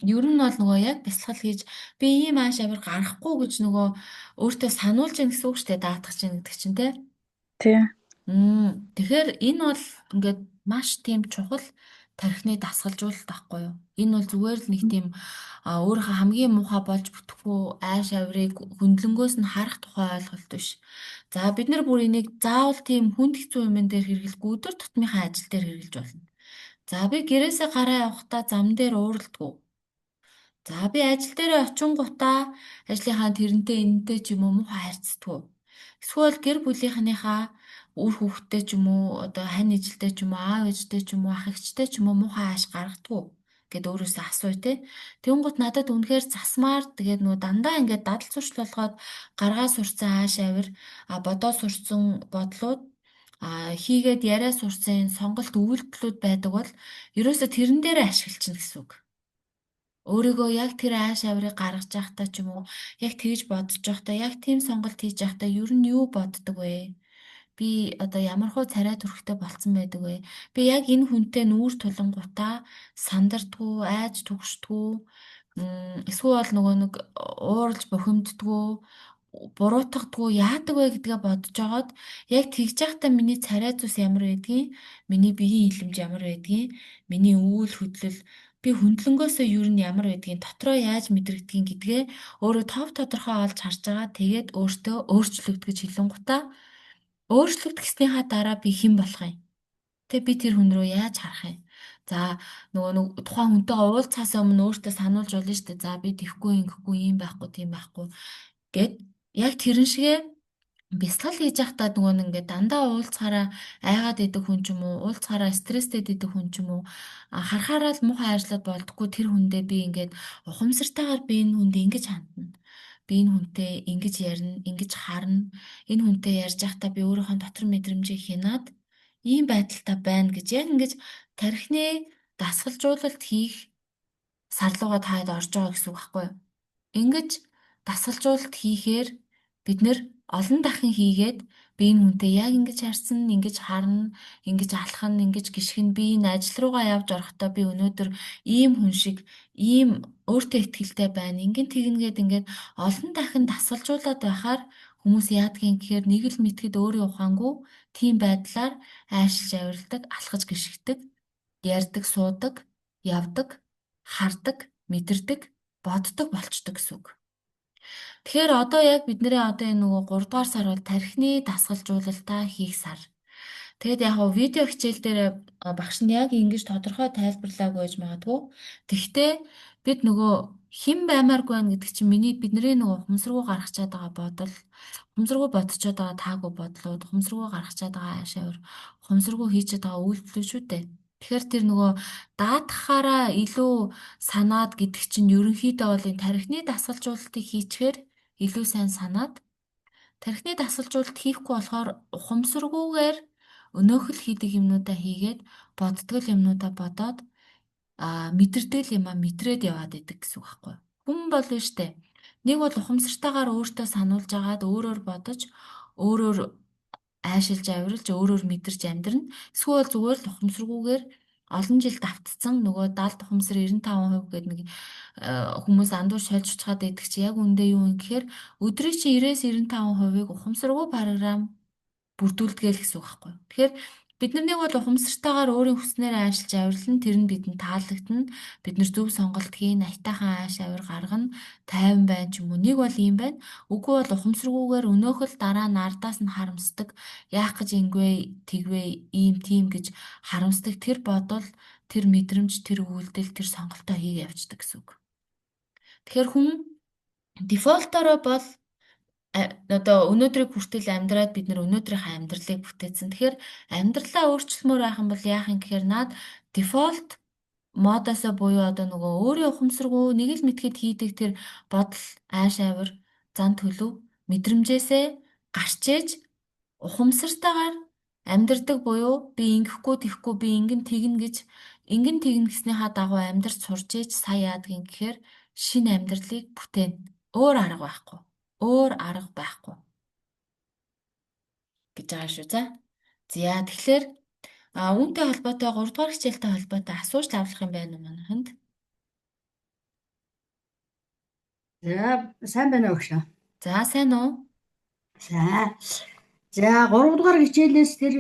Ер нь бол нөгөө яг бясалгал хийж би ийм ааш авир гарахгүй гэж нөгөө өөртөө сануулж ийн гэсэн үг шүү дээ даатгах чинь гэдэг чинь те. Тий. Тэгэхээр энэ бол ингээд маш тийм чухал тархины дасгалжуулалт байхгүй юу? Энэ бол зүгээр л нэг тийм өөрийнхөө хамгийн муухай болж бүтэхгүй айш авирыг хөндлөнгөөс нь харах тухай ойлголт биш. За бид нар бүр энийг заавал тийм хүнд хэцүү юмн дээр хэрэглэхгүй өдөр тутмынхаа ажил дээр хэрэглэж болно. За би гэрээсээ гараа явахдаа зам дээр ууралдаггүй. За би ажил дээр очингуудаа ажлынхаа тэрнтэй энэнтэй ч юм уу муухай харьцдаг. Эсвэл гэр бүлийнхнийхаа үр хүүхдтэй ч юм уу одоо хань ижилтэй ч юм уу аав ээжтэй ч юм уу ах эгчтэй ч юм уу муухай ааш гаргадаг гэд өөрөөсөө асууя те. Тэнгуут надад үнэхээр засмаар тэгээд нөгөө дандаа ингээд дадал зуршил болгоод гаргаа сурцсан ааш авир бодоо сурцсан бодлууд хийгээд яриа сурцсан сонголт өгүүлбэлүүд байдаг бол ерөөсө тэрэн дээр ашиглана гэсэн үг. Өөрийгөө яг тэр ааш авирыг гаргаж явахдаа ч юм уу яг тэгж бодож явахдаа яг тийм сонголт хийж явахдаа ер нь юу боддог вэ? Би одоо ямархуу царай төрхтэй болцсон байдаг вэ? Би яг энэ хүнтэй нүүр тулангуудаа сандардгүү, айж түгшдгүү, эсвэл нөгөө нэг ууралж бухимддгүү, буруутгадгүү яадаг вэ гэдгээ бодож жагаад яг тэгж явахдаа миний царай зүс ямар байдгийг, миний биеийн илэмж ямар байдгийг, миний үүл хөдлөл би хөндлөнгөөсөө юу нь ямар байдгийг дотроо яаж мэдрэгдгийг гэдгээ өөрөө тов тодорхой олж харж байгаа. Тэгээд өөртөө өөрчлөгдгөж хэлэнгуйтаа өөрчлөгдсөнийхаа дараа би хэн болох юм? Тэ би тэр хүн рүү яаж харах юм? За нөгөө нэг тухайн хүнтэйгээ уулзахаас өмнө өөртөө сануулж болно шүү дээ. За би тэхгүй ингэхгүй юм байхгүй тийм байхгүй гэд яг тэрэн шигээ бясалгал хийж явахдаа нөгөө нэг ингээд дандаа уулзахаараа айгаад идэх хүн ч юм уу уулзахаараа стресстэй идэх хүн ч юм уу харахаараа л муухай ажлууд болдгоо тэр хүндээ би ингээд ухамсартайгаар би энэ хүндээ ингэж хандна. Би энэ хүнтэй ингэж ярина, ингэж харна. Энэ хүнтэй ярьж байхдаа би өөрийнхөө дотор мэдрэмжийг хянаад ийм байдалтай байна гэж яг ингэж тархины дасгалжуулалт хийх сарлууга таад орж байгаа гэсэн үг байхгүй юу? Ингэж дасгалжуулалт хийхээр бид нэр олон дахин хийгээд би энэ хүнтэй яг ингэж харьцсан, ингэж харна, ингэж алхана, ингэж гიშгэн би энэ ажил руугаа явж орохдоо би өнөөдөр ийм хүн шиг ийм өөртөө ихтэй байна. Ингэн тэгнгээд ингээд олон дахин дасгалжуулаад байхаар хүмүүс яадгийн гэхээр нэг л мэтгэд өөрийн ухаангүй тийм байдлаар айшилж авиралдаг, алхаж гიშгдэг, ярьдаг, суудаг, явдаг, хардаг, мэдэрдэг, боддог болчдөг гэсэн үг. Тэгэхээр одоо яг бидний одоо энэ нөгөө 3 дугаар сар бол тархины дасгалжуулалтаа хийх сар. Тэгэд яг хоо видео хичээл дээр багш нь яг ингэж тодорхой тайлбарлаагүй байж магадгүй. Тэгвэл бид нөгөө хэн баймааргүй байна гэдэг чинь бидний нөгөө ухамсаргуу гаргачаад байгаа бодол, ухамсаргуу бодцоод байгаа таагүй бодлууд, ухамсаргуу гаргачаад байгаа ашаавар, ухамсаргуу хийчихэд байгаа үйлдэлүүд шүү дээ. Тэгэхээр тэр нөгөө даатгахаараа илүү санаад гэдэг чинь ерөнхийдөө бол энэ тархины дасгалжуулалтыг хийчихээр илүү сайн санаад тархины дасгалжуулалт хийхгүй болохоор ухамсаргүйгээр өнөөхөл хийдэг юмнуудаа хийгээд боддгол юмнуудаа бодоод мэдэрдэг юм а мэдрээд яваад идэг гэсэн үг байхгүй. Хүн бол нь штэ. Нэг бол ухамсартайгаар өөртөө сануулж агаад өөрөөр бодож өөрөөр айшилж авиралж өөрөөр мэдэрч амьдрна. Эсвэл зүгээр л ухамсаргүйгээр олон жил давтцсан нөгөө 70 ухамсар 95% гэдэг нэг хүмүүс андуур шольж чаад байдаг чи яг үндэ юу юм гэхээр өдрийн чи 90-95%-ыг ухамсаргүй програм бүрдүүлдэг л гэсэн үг байхгүй юу. Тэгэхээр бид нарыг бол ухамсартайгаар өөрийн хүснээр аашилж авирлан тэр нь бидэнд таалагдана. Бид нар зөв сонголт хийн, аятайхан ааш авир гаргана, тайван байна ч юм уу. Нэг бол юм байна. Үгүй бол ухамсаргүйгээр өнөөхөл дараа нь ардаас нь харамсдаг. Яах гэж ингэвэ, тэгвэ, ийм тийм гэж харамсдаг тэр бодол, тэр мэдрэмж, тэр үйлдэл, тэр сонголтоо хийгээ явцдаг гэсэн үг. Тэгэхээр хүн дефолтороо бол одоо өнөөдрийг хүртэл амьдраад бид нэр өнөөдрийнхээ амьдралыг бүтээсэн. Тэгэхээр амьдралаа өөрчлөмөр байх юм бол яах юм гэхээр наад дефолт модосоо буюу одоо нөгөө өөрийн ухамсаргүй нэг л мэтгэд хийдэг тэр бодол, айш авир, зан төлөв, мэдрэмжээсээ гарч ээж ухамсартайгаар амьдрдаг буюу би ингэхгүй тэхгүй би ингэн тэгнэ гэснийхаа дагуу амьдрч сурч ээж сая яадгийн гэхээр шинэ амьдралыг бүтээн. Өөр арга байхгүй. Өөр арга байхгүй гэж байгаа шүү за. За тэгэхээр үүнтэй холбоотой 3 дугаар хичээлтэй холбоотой асууж авах юм байна уу манайханд? За сайн байна уу гүшээ. За сайн уу? За. За 3 дугаар хичээлээс тэр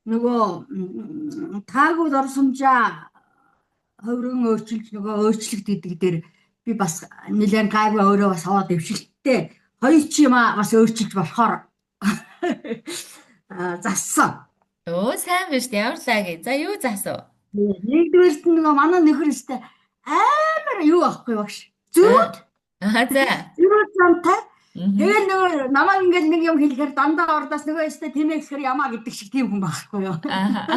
нөгөө таагууд орсомжаа хувиран өөрчилж нөгөө өөрчлөлт гэдэг дээр би бас нэлээд гайгүй өөрөө бас аваад дэвшилттэй хоёр чи юм бас өөрчилж болохоор зассан. Өө сайн биш үү? Ямар лаа гээ. За юу заасуу? Нэгдүгээрт нь нөгөө манай нөхөр өстэй амар юу ахгүй багш. Аа. Зүрүүд За. зүрүүд замтай. Мгм. Тэгэл нөгөө намайг ингээл нэг юм хэлэхээр дандаа ордоос нөгөө өстэй тэмээ гэхээр ямаа гэдэг шиг тийм хүн байхгүй юу. Аа.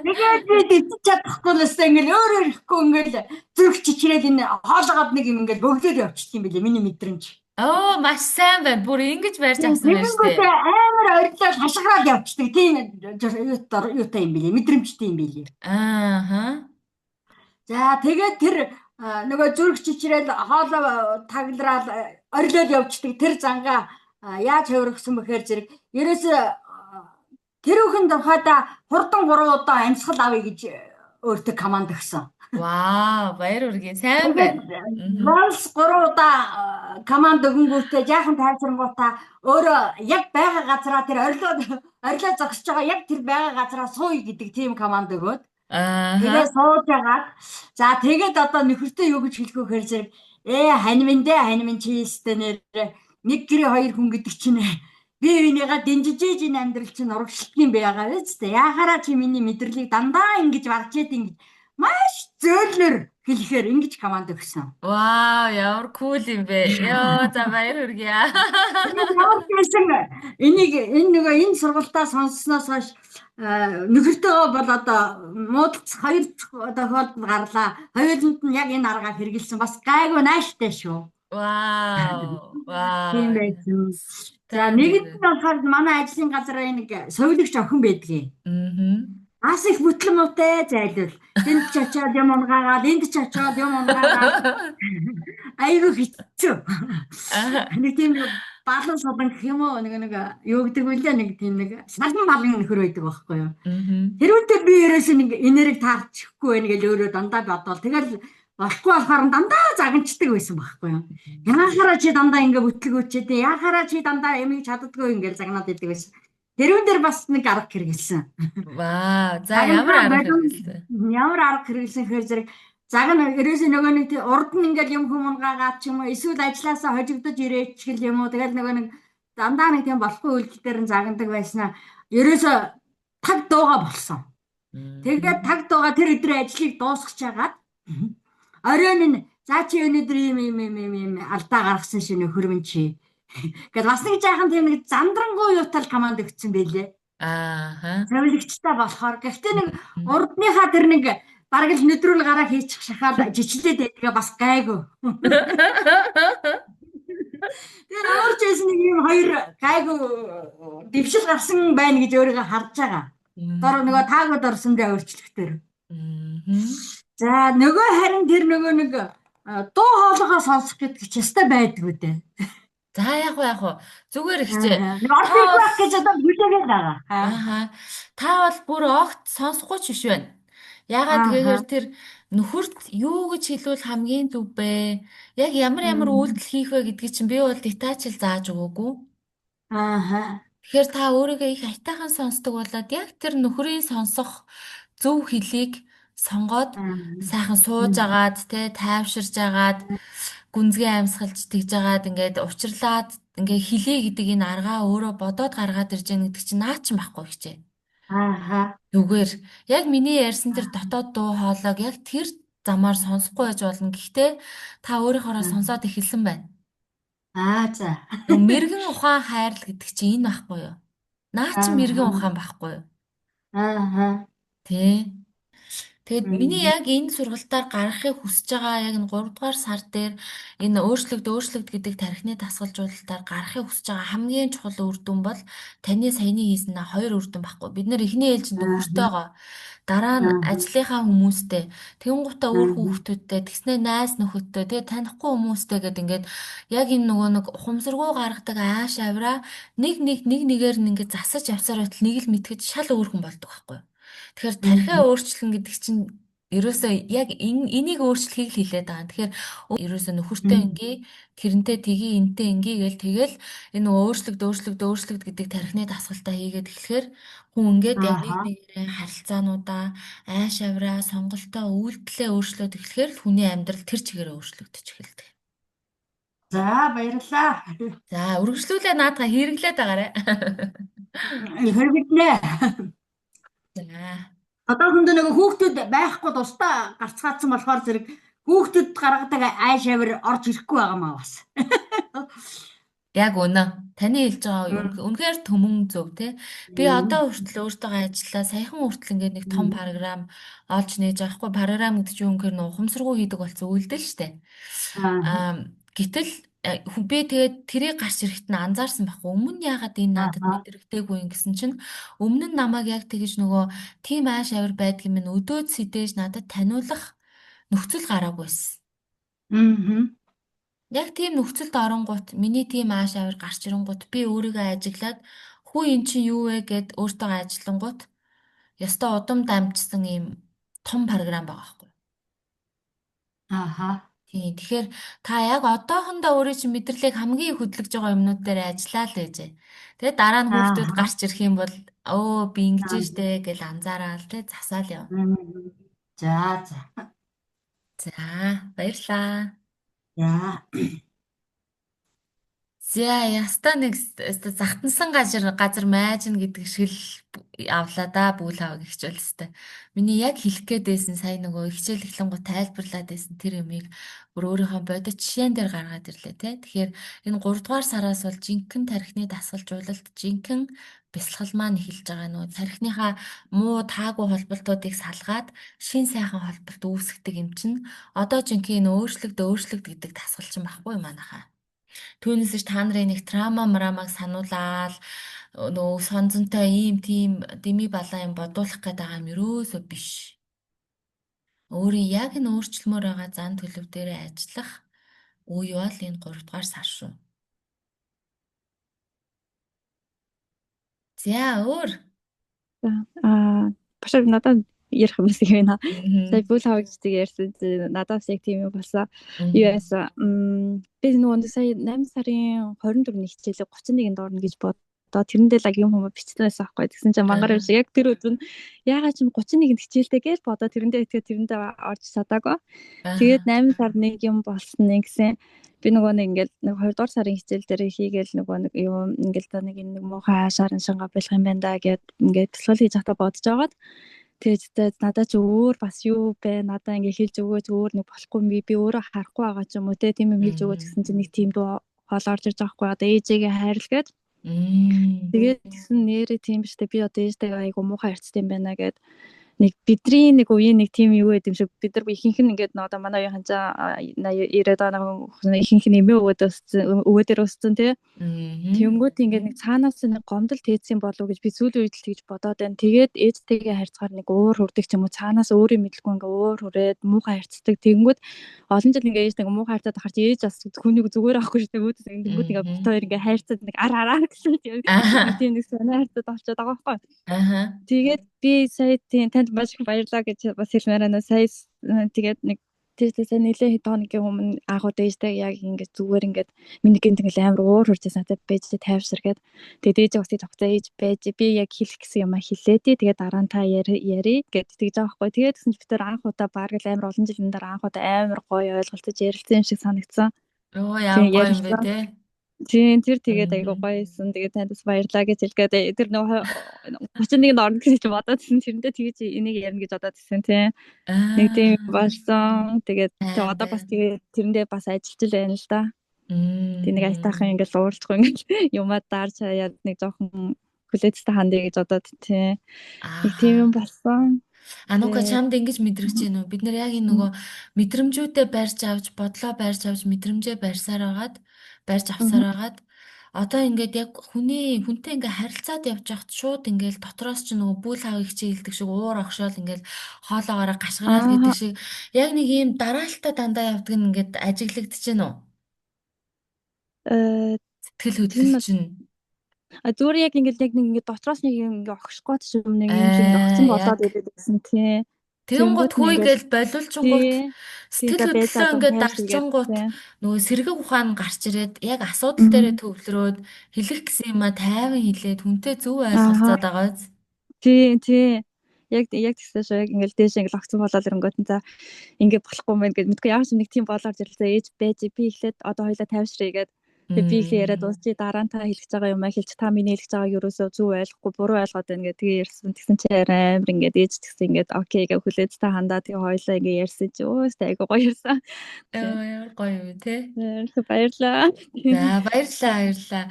Тэгээд би идчих чадахгүй л өстэй ингээл өөр ирэхгүй ингээл зүрх чичрээд энэ хоолойгоод нэг юм ингээл бөглөөд явчихсан юм билээ миний мэдрэмж. Оо маш сайн байна. Бүр ингэж барьж авсан байна штэ. Тэгэнгүүтээ амар ойрлоо хашгираад явчихдаг тийм юутай юм билээ мэдрэмжтэй юм билээ. Ааха. За тэгээд тэр нөгөө зүрх чичрээд хоолой таглараад орилоод явждаг тэр зангаа яаж хувиргасан бэхээр зэрэг ерөөсө тэр бүхэн тухайда хурдан 3 удаа амьсгал авъя гэж өөртөө команд өгсөн. Вау, баяр үргээ. Сайн Тэгээд байна. Мгм. Ронс 3 удаа команд өгөнгүүтээ жаахан тайвшрангуудаа өөрөө яг байгаа газараа тэр орилоо зогсож байгаа яг тэр байгаа газараа сууя гэдэг тийм команд өгөөд Ааха. тэгээ сууж агаад за тэгээд одоо нөхөртөө юу гэж хэлэх вэ гэхээр зэрэг хань минь чи өстө нэр нэг гэрээ хоёр хүн гэдэг чинь би энийгээ дэнжиж энэ амьдрал чинь урагшлт юм байгаа биз дээ. Яхаараа чи миний мэдрэлийг дандаа ингэж барж яд ингэж маш зөөлөр хэлэхээр ингэж команд өгсөн. Вау, ямар кул юм бэ. Йоо, за баяр хүргье. Тэгээд ямар ч байсан энэ нөгөө энэ сургалтаа сонссноос хойш нөхөртөөгөө бол одоо муудалц хоёр тохиолдолд гарлаа. Хоёуланд нь яг энэ аргаар хэрэгэлсэн. Бас гайгүй нааштай шүү. Вау, Тийм вау. байсан. За Сайн нэгд нь зэрэг. болохоор манай ажлын газраа нэг совилогч охин байдгийг. Мгм. Бас их бүтлэн муутай зайлвал. Тэнд ч очиод юм унгаагаад, энд ч очиод юм унгаагаад айгүй хэцүү. Аа. Нэг тийм балан судан гэх юм уу нэг юу гэдэг вүлээ нэг тийм нэг салан балан нөхөр байдаг байхгүй юу. Мгм. Тэрүүтээ би ерөөсөө нэг энерги таарчихгүй байх гэж өөрөө дандаа бодвол тэгэл болохгүй болохоор дандаа загнацдаг байсан байхгүй юу. Яахаараа чи дандаа ингэ бүтлгүүчээд яахаараа чи дандаа ямиг чаддгүй ингээл загнаад идэг байсан. Тэрүүн дээр бас нэг арга хэрэгэлсэн. Вау, за ямар Загнахаа арга болон хэрэгэлсэн. ямар арга хэрэгэлсэн гэхээр зэрэг загна ерөөсөө нөгөө нэг урд нь ингээл юм хүмүүнгаагаад ч юм уу эсвэл ажилласаа хожигдож ирээч гэл юм уу тэгэл нөгөө нэг дандаа нэг тийм болохгүй үйлдэл дээр нь загнадаг байснаа ерөөсөө таг дууга болсон. Тэгээд Мгм. таг дууга тэр өдрийн ажлыг дуусгаж хагаад оройн нь за чи өнөөдөр ийм алдаа гаргасан шинэ хөрмөн чи. Гэтэл бас нэг жаахан тийм нэг зандрангуй юутал команд өгсөн байлээ. Ааха. Зөвлөгчтэй болохоор гэхдээ нэг Мгм. урдныхаа тэр нэг бараг л нүдрүүл гараа хийчих шахаад жичлээд байдгаа бас гайгүй. Тэр ямар ч байсан нэг юм хоёр гайгүй дэвшил гарсан байна гэж өөрийгөө харж байгаа. Дор нөгөө Мгм. таагууд орсон дэ өөрчлөлтөөр. Мгм. За нөгөө харин тэр нөгөө нэг дуу хоолойгоо сонсох гэдэг ч ястай байдгүй дээ. За яг уу зүгээр ихчээ. Нэг Та орд бол их гэж одоо хүлээгээд байгаа. ааха. Та бол бүр огт сонсохгүй ч биш байна. Яагаад Аа. тэгэхээр тэр нөхөрт юу гэж хэлвэл хамгийн зөв бэ? Яг ямар үйлдэл хийх вэ гэдгийг чинь би бол детальчл зааж өгөөгүй. Аа. Тэгэхээр та өөрийгөө их аятайхан сонсдог болоод яг тэр нөхрийн сонсох зөв хэлийг сонгоод сайхан сууж агаад те тайвширж агаад гүнзгий амьсгалж тэгж агаад ингээд учирлаад ингээ хэлий гэдэг энэ аргаа өөрөө бодоод гаргаад ирж байгаа гэдэг чинь наа ч байхгүй хичээ. Аа. Зүгээр яг миний ярьсан тэр дотоод дуу хоолойг яг тэр замаар сонсохгүй байж болно. Гэхдээ та өөрийнхоороо сонсоод эхэлсэн байна. Аа за. Нөгөө мэрэгэн ухаан хайрл гэдэг чинь энэ байхгүй юу? Наа чи мэрэгэн Аа. ухаан байхгүй юу? Аа. Тэ. Тэгэд миний Мгм. яг энэ сургалтаар гаргахыг хүсэж байгаа яг энэ 3 дугаар сар дээр энэ өөрчлөлт гэдэг тархины дасгалжуулалтаар гаргахыг хүсэж байгаа хамгийн чухал үр дүн бол таны саяны хийсэн хоёр үр дүн баггүй. Бид нэр эхний ээлжинд Аа. нөхөртөөгөө дараа нь Аа. ажлынхаа хүмүүстэй тэнгуутаа өөр Аа. хүүхдүүдтэй тэгснэ найз нөхөдтэй тэгээ танихгүй хүмүүстэй гэдэг ингээд яг энэ нөгөө нэг ухамсаргуу гаргадаг ааш авираа нэг нэгээр нь ингээд засаж явсаар байтал нэг л мэдхэд шал өөр хүн болдог байхгүй юу. Тэгэхээр тархиа Мгм. өөрчлөн гэдэг чинь Ерөөсөө яг энийг өөрчлөхийг л хэлээд байгаа. Тэгэхээр ерөөсөө нөхөртэй Мгм. ингээ тэрнтэй тгий энтэй ингээ гээл тэгэл энэ нөгөө өөрчлөгд гэдэг тархины дасгалтаа хийгээд эхлэхээр хүн ингээд яг нэг Ааха. нэгээрээ харилцаануудаа айш авираа сонголтоо үйлдэлээ өөрчлөөд эхлэхээр л хүний амьдрал тэр чигээр өөрчлөгдөж эхэлдэг. За баярлалаа. За үргэлжлүүлээ наадха хэрэглээд байгаарэ. Хэрэгнэ. За. Одоо хүнд нэг хүүхдүүд байхгүй тусдаа гарцгаацсан болохоор зэрэг хүүхдүүд гаргадаг айш авир орж ирэхгүй байгаа маа бас. Яг үнэ. Таны хэлж байгаа Мгм. үнэхээр төмөн зөв те. Би одоо хүртэл өөртөө ажиллаа саяхан хүртэл ингээд нэг том Мгм. програм олж нээж байгаа хгүй. Програм гэдэг чинь үнэхээр нөө ухамсаргуу хийдэг болсон үйлдэл шүү дээ. Аа. Гэтэл би тэгээд тэрийг гарч ирэхэд нь анзаарсан байхгүй. Өмнө нь яагаад энэ надад Ааха. мэдрэгдээгүй юм гэсэн чинь өмнө нь намайг яг тэгэж нөгөө тим ааш авир байдгийн минь өдөөд сэдэж надад таниулах нөхцөл гараагүйсэн. Мгм. Яг тийм нөхцөлд оронгууд миний тийм ааш авир гарч ирэнгууд би өөрийгөө ажиглаад хүү эн чинь юу вэ гэд өөртөө ажиллангууд ёстой удам дамжсан ийм том програм байгаа байхгүй. Ааха. Тийм. Тэгэхээр та яг одоохондоо өөрийн чинь мэдрэлийг хамгийн их хөдөлгөж байгаа юмнууд дээр ажиллаа л ээжээ. Тэгээд дараа нь хүүхдүүд Ааха. гарч ирэх юм бол өө би ингэж Аа. штэ гэл анзаараал тэ засаал яв. Мгм. За за. За баярлаа. За. За яста нэг захтансан газар майжна гэдэг шиг л авлаа да бүл хаваг ихчүүл өстэй. Миний яг хэлэх гээд байсан сая нөгөө хичээл эхлэнгуй тайлбарлаад байсан тэр юмыг бүр өөрийнхөө бодит жишээн дээр гаргаад ирлээ те. Тэгэхээр энэ 3 дугаар сараас бол жинхэнэ тархины дасгалжуулалт, жинхэнэ бясалгал маань эхэлж байгаа нөгөө тархиныхаа муу таагүй холболтуудыг салгаад шин сайхан холболт үүсгдэг юм чинь одоо жинхэнэ өөрчлөгд гэдэг дасгал чинь баггүй манайхаа. Түүнээс ч та нарын нэг трама мрамаг сануулаад нөгөө сонзонтой ийм тийм дими балаа юм бодуулах гээд байгаа юм ерөөсөө биш. Өөрийн яг нь өөрчлөмөр байгаа зан төлөв дээрээ ажиллах үе бол энэ 3 дугаар сар шүү. За өөр. За, башаа надад ярих юм шиг байна. Сая Мгм. бүл хаваа гэж тийг ярьсан чи надаас яг тийм юм болсон. Юу Мгм. яасан? Би нөгөө сая 8 сарын 24-ний хичээлээ 31-нд орно гэж бодоо тэрэндээ лаг юм хүмүүс бичсэн байсан аахгүй. Тэгсэн чинь мангар Аа. биш яг тэр өдөр нь ягаад ч юм 31-нд хичээлтэй гэж бодоо тэрэндээ итгэхэд тэрэндээ орж чадаагүй. Тэгээд Аа. 8 сар нэг юм болсон нэг гэсэн би нөгөө нэг ингээл нэг 2 дугаар сарын хичээл дээр хийгээл нөгөө нэг юм ингээл та нэг энэ нэг муухай хаашаар шанга болох юм байна да гэд ингээд туслал хийж захта бодож байгаад тэгээд надад ч өөр бас юу бэ надаа ингээ хэлж өгөөч өөр нэг болохгүй юм би өөрөө харахгүй байгаа ч юм уу те тийм юм хэлж өгөөч Мгм. гэсэн чинь нэг тийм дуу хоол орж ирж байгаа хгүй одоо ээжигээ хайрлгээд Мм. тэгээд тэгсэн нэрээ тийм биш те би одоо ээжтэйгээ айгу муухай харцтай юм байна гэд нэг бидний нэг үеийн нэг тим юу гэдэг юм шиг бид нар ихэнх нь ингээд одоо манай үеийн ханчаа 80 90-аад оны ихэнх нь эмээ өвөд өссөн өвөө дээр өссөн тий. Мгм. Тэнгүүд ингээд нэг цаанаас нэг гомдол тээсэн болов уу гэж би сүүлийн үед л тэгж бодоод байна. Тэгээд ээжтэйгээ харьцахаар нэг уур хүрдэг ч юм уу цаанаас өөрийн мэдлгүй ингээд уур хүрээд муухай харьцдаг. Тэнгүүд олон жил ингээд ээж нэг муухай харьцаад ахаар чи ээж бас хүнийг зүгээр авахгүй шүү дээ. Өөдөөс ингээд тэнгүүд ингээд бит Мгм. хоёр ингээд харьцаад нэг ар араа гэсэн нэг Аа. тийм нэг санаа харьцаад авчаад байгаа байхгүй. Аа. Тэгээд би сая тийм танд маш их баярлалаа гэж бас хэлмээр байна. Сая тэгээд нэг тийшээ нэлээ хэд хоногийн өмнө аахуй дээжтэй яг ингээд зүгээр ингээд миний гинт ингээд амар уур хурцсан надад бэжтэй тайвширгээд тэгээд ээж бас тийж авцаа ээж байж би яг хэлэх гэсэн юм а хэлээ тий тэгээд дараа нь та яри гэд тэгж байгаа байхгүй тэгээд гэсэн чи бид тэр анх удаа баг л амар олон жилийн дараа анх удаа амар гоё ойлголцож ярилцсан юм шиг санагдсан. Оо Тийм ямар гоё юм бэ ярилцсан. те. Тийм тэр тэгээд айгуу Мгм. гоёсэн. Тэгээд танд бас баярлаа гэж хэлгээд тэр нөгөө 31-нд орно гэж бодоодсэн. Тэрэндээ тэгж энийг ярина гэж бодоодсэн тийм. Нэг тийм Аа. болсон. Тэгээд тэг Сайн одоо бас байна. тэгээд тэрэндээ бас ажиллаж л байна л да. Тэг нэг айтаахан Мм. ингээл ууралцахгүй ингээл юмаа даарч хаяад нэг жоохон хүлээцтэй хандъя гэж бодоод тийм. Нэг тийм юм Ааха. болсон. Анука Тэгээд чамд ингэж мэдрэгч гэнэ үү? Бид нар яг энэ нөгөө мэдрэмжүүдээ барьж авч, бодлоо барьж авч, мэдрэмжээ барьж авсаар байгаад одоо ингээд яг хүнтэй ингээд харилцаад явж байхад шууд ингээд дотроос ч нөгөө бүл хав их чийлдэг шиг уур огшоол ингээд хоолоогоороо гашгараал гэдэг аа шиг яг нэг ийм дараалтаа дандаа явдаг нь ингээд ажиглагдаж байна уу? э Сэтгэл тэр хөдлөл нь чинь. зүгээр яг ингээд дотроос нэг юм ингээд огшгоод ч юм нэг юм шиг ингээд огцон Аа болоод яг ирээд гэсэн тийм. Тэгэнгუут Тэнгүүд нь ингээд хөөгээл болиулчингууд тий за сэтгэл байж хөдлөлөө адам ингээд хайр хийгээд дарчингууд тий. нөгөө сэрэг ухаан гарч ирээд яг асуудал дээрээ Мгм. төвлөрөөд хэлэх гэсэн юм а тайван хэлээд хүнтэй зөв Ааха. ойлголцоод байгаа биз. Тий. Яг тэгсэн шиг яг ингээл дээш ингээл огцон болоод ирэнгүүт нь за ингээ болохгүй мэн гэж мэдгүй ямар ч нэг тийм болоор зэрэлцээ ээж байж би эхлээд одоо хоёлаа тайвшръя гэд тэг би ихлэ яриад дуусчи дараа нь та хэлж байгаа юм а хэлж та миний хэлж байгааг юусоо зүг ойлгохгүй буруу ойлгоод байна гэдэг тэгээ ярьсан тэгсэн чи амар ингээд ээж тэгсэн ингээд окей гэ хүлээж та хандаа тэгээ хоёлаа ингээ ярьсан чи өөстэй айгу гоё ярьсан. Тэг. Ямар гоё юу те. Баярлаа. За баярлалаа.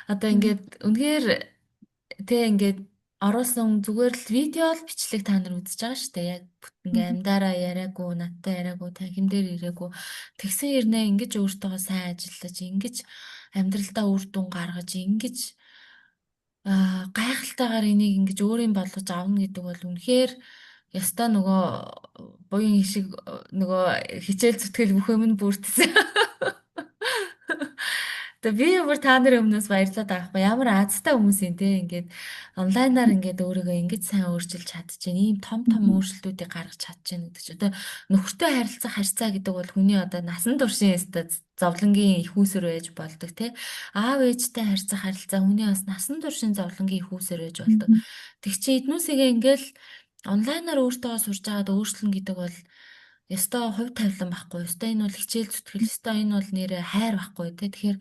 Одоо ингээд үнэхээр тэ ингээд оруулсан зүгээр л видео л бичлэг та нар үзэж байгаа шүү дээ. Яг ингээ амьдараа яриаггүй, надтай яриаггүй, танхим дээр ирээгүй. Тэгсэн хэрнээ ингэж өөртөөгөө сайн ажиллаж, ингэж амьдралдаа үр дүн гаргаж, ингэж гайхалтайгаар энийг ингэж өөрийн болгож авна гэдэг бол үнэхээр яста нөгөө буян шиг нөгөө хичээл зүтгэл бүх юм нь бүрдсэн. Тэгээ би ямар та нарын өмнөөс баярлаад байгаа хгүй ямар азтай хүмүүс юм те ингээд онлайнаар ингээд өөрийгөө ингэж сайн өөрчилж чадчихээн ийм том том өөрчлөлтүүдийг гаргаж чадчихээн гэдэг чинь одоо нөхөртэй харилцах харьцаа гэдэг бол хүний одоо насан туршийн өстө зовлонгийн их үүсвэр байж болдог те аав ээжтэй харьцах харилцаа хүний бас насан туршийн зовлонгийн их үүсвэр байж болдог тэг чи эднүсгээ ингээл онлайнаар өөртөө сурж агаад өөрчлөн гэдэг бол ёстой хувь тавилан байхгүй. Ёстой энэ бол хичээл зүтгэл, ёстой энэ бол нэрээ хайр байхгүй тий. Тэгэхээр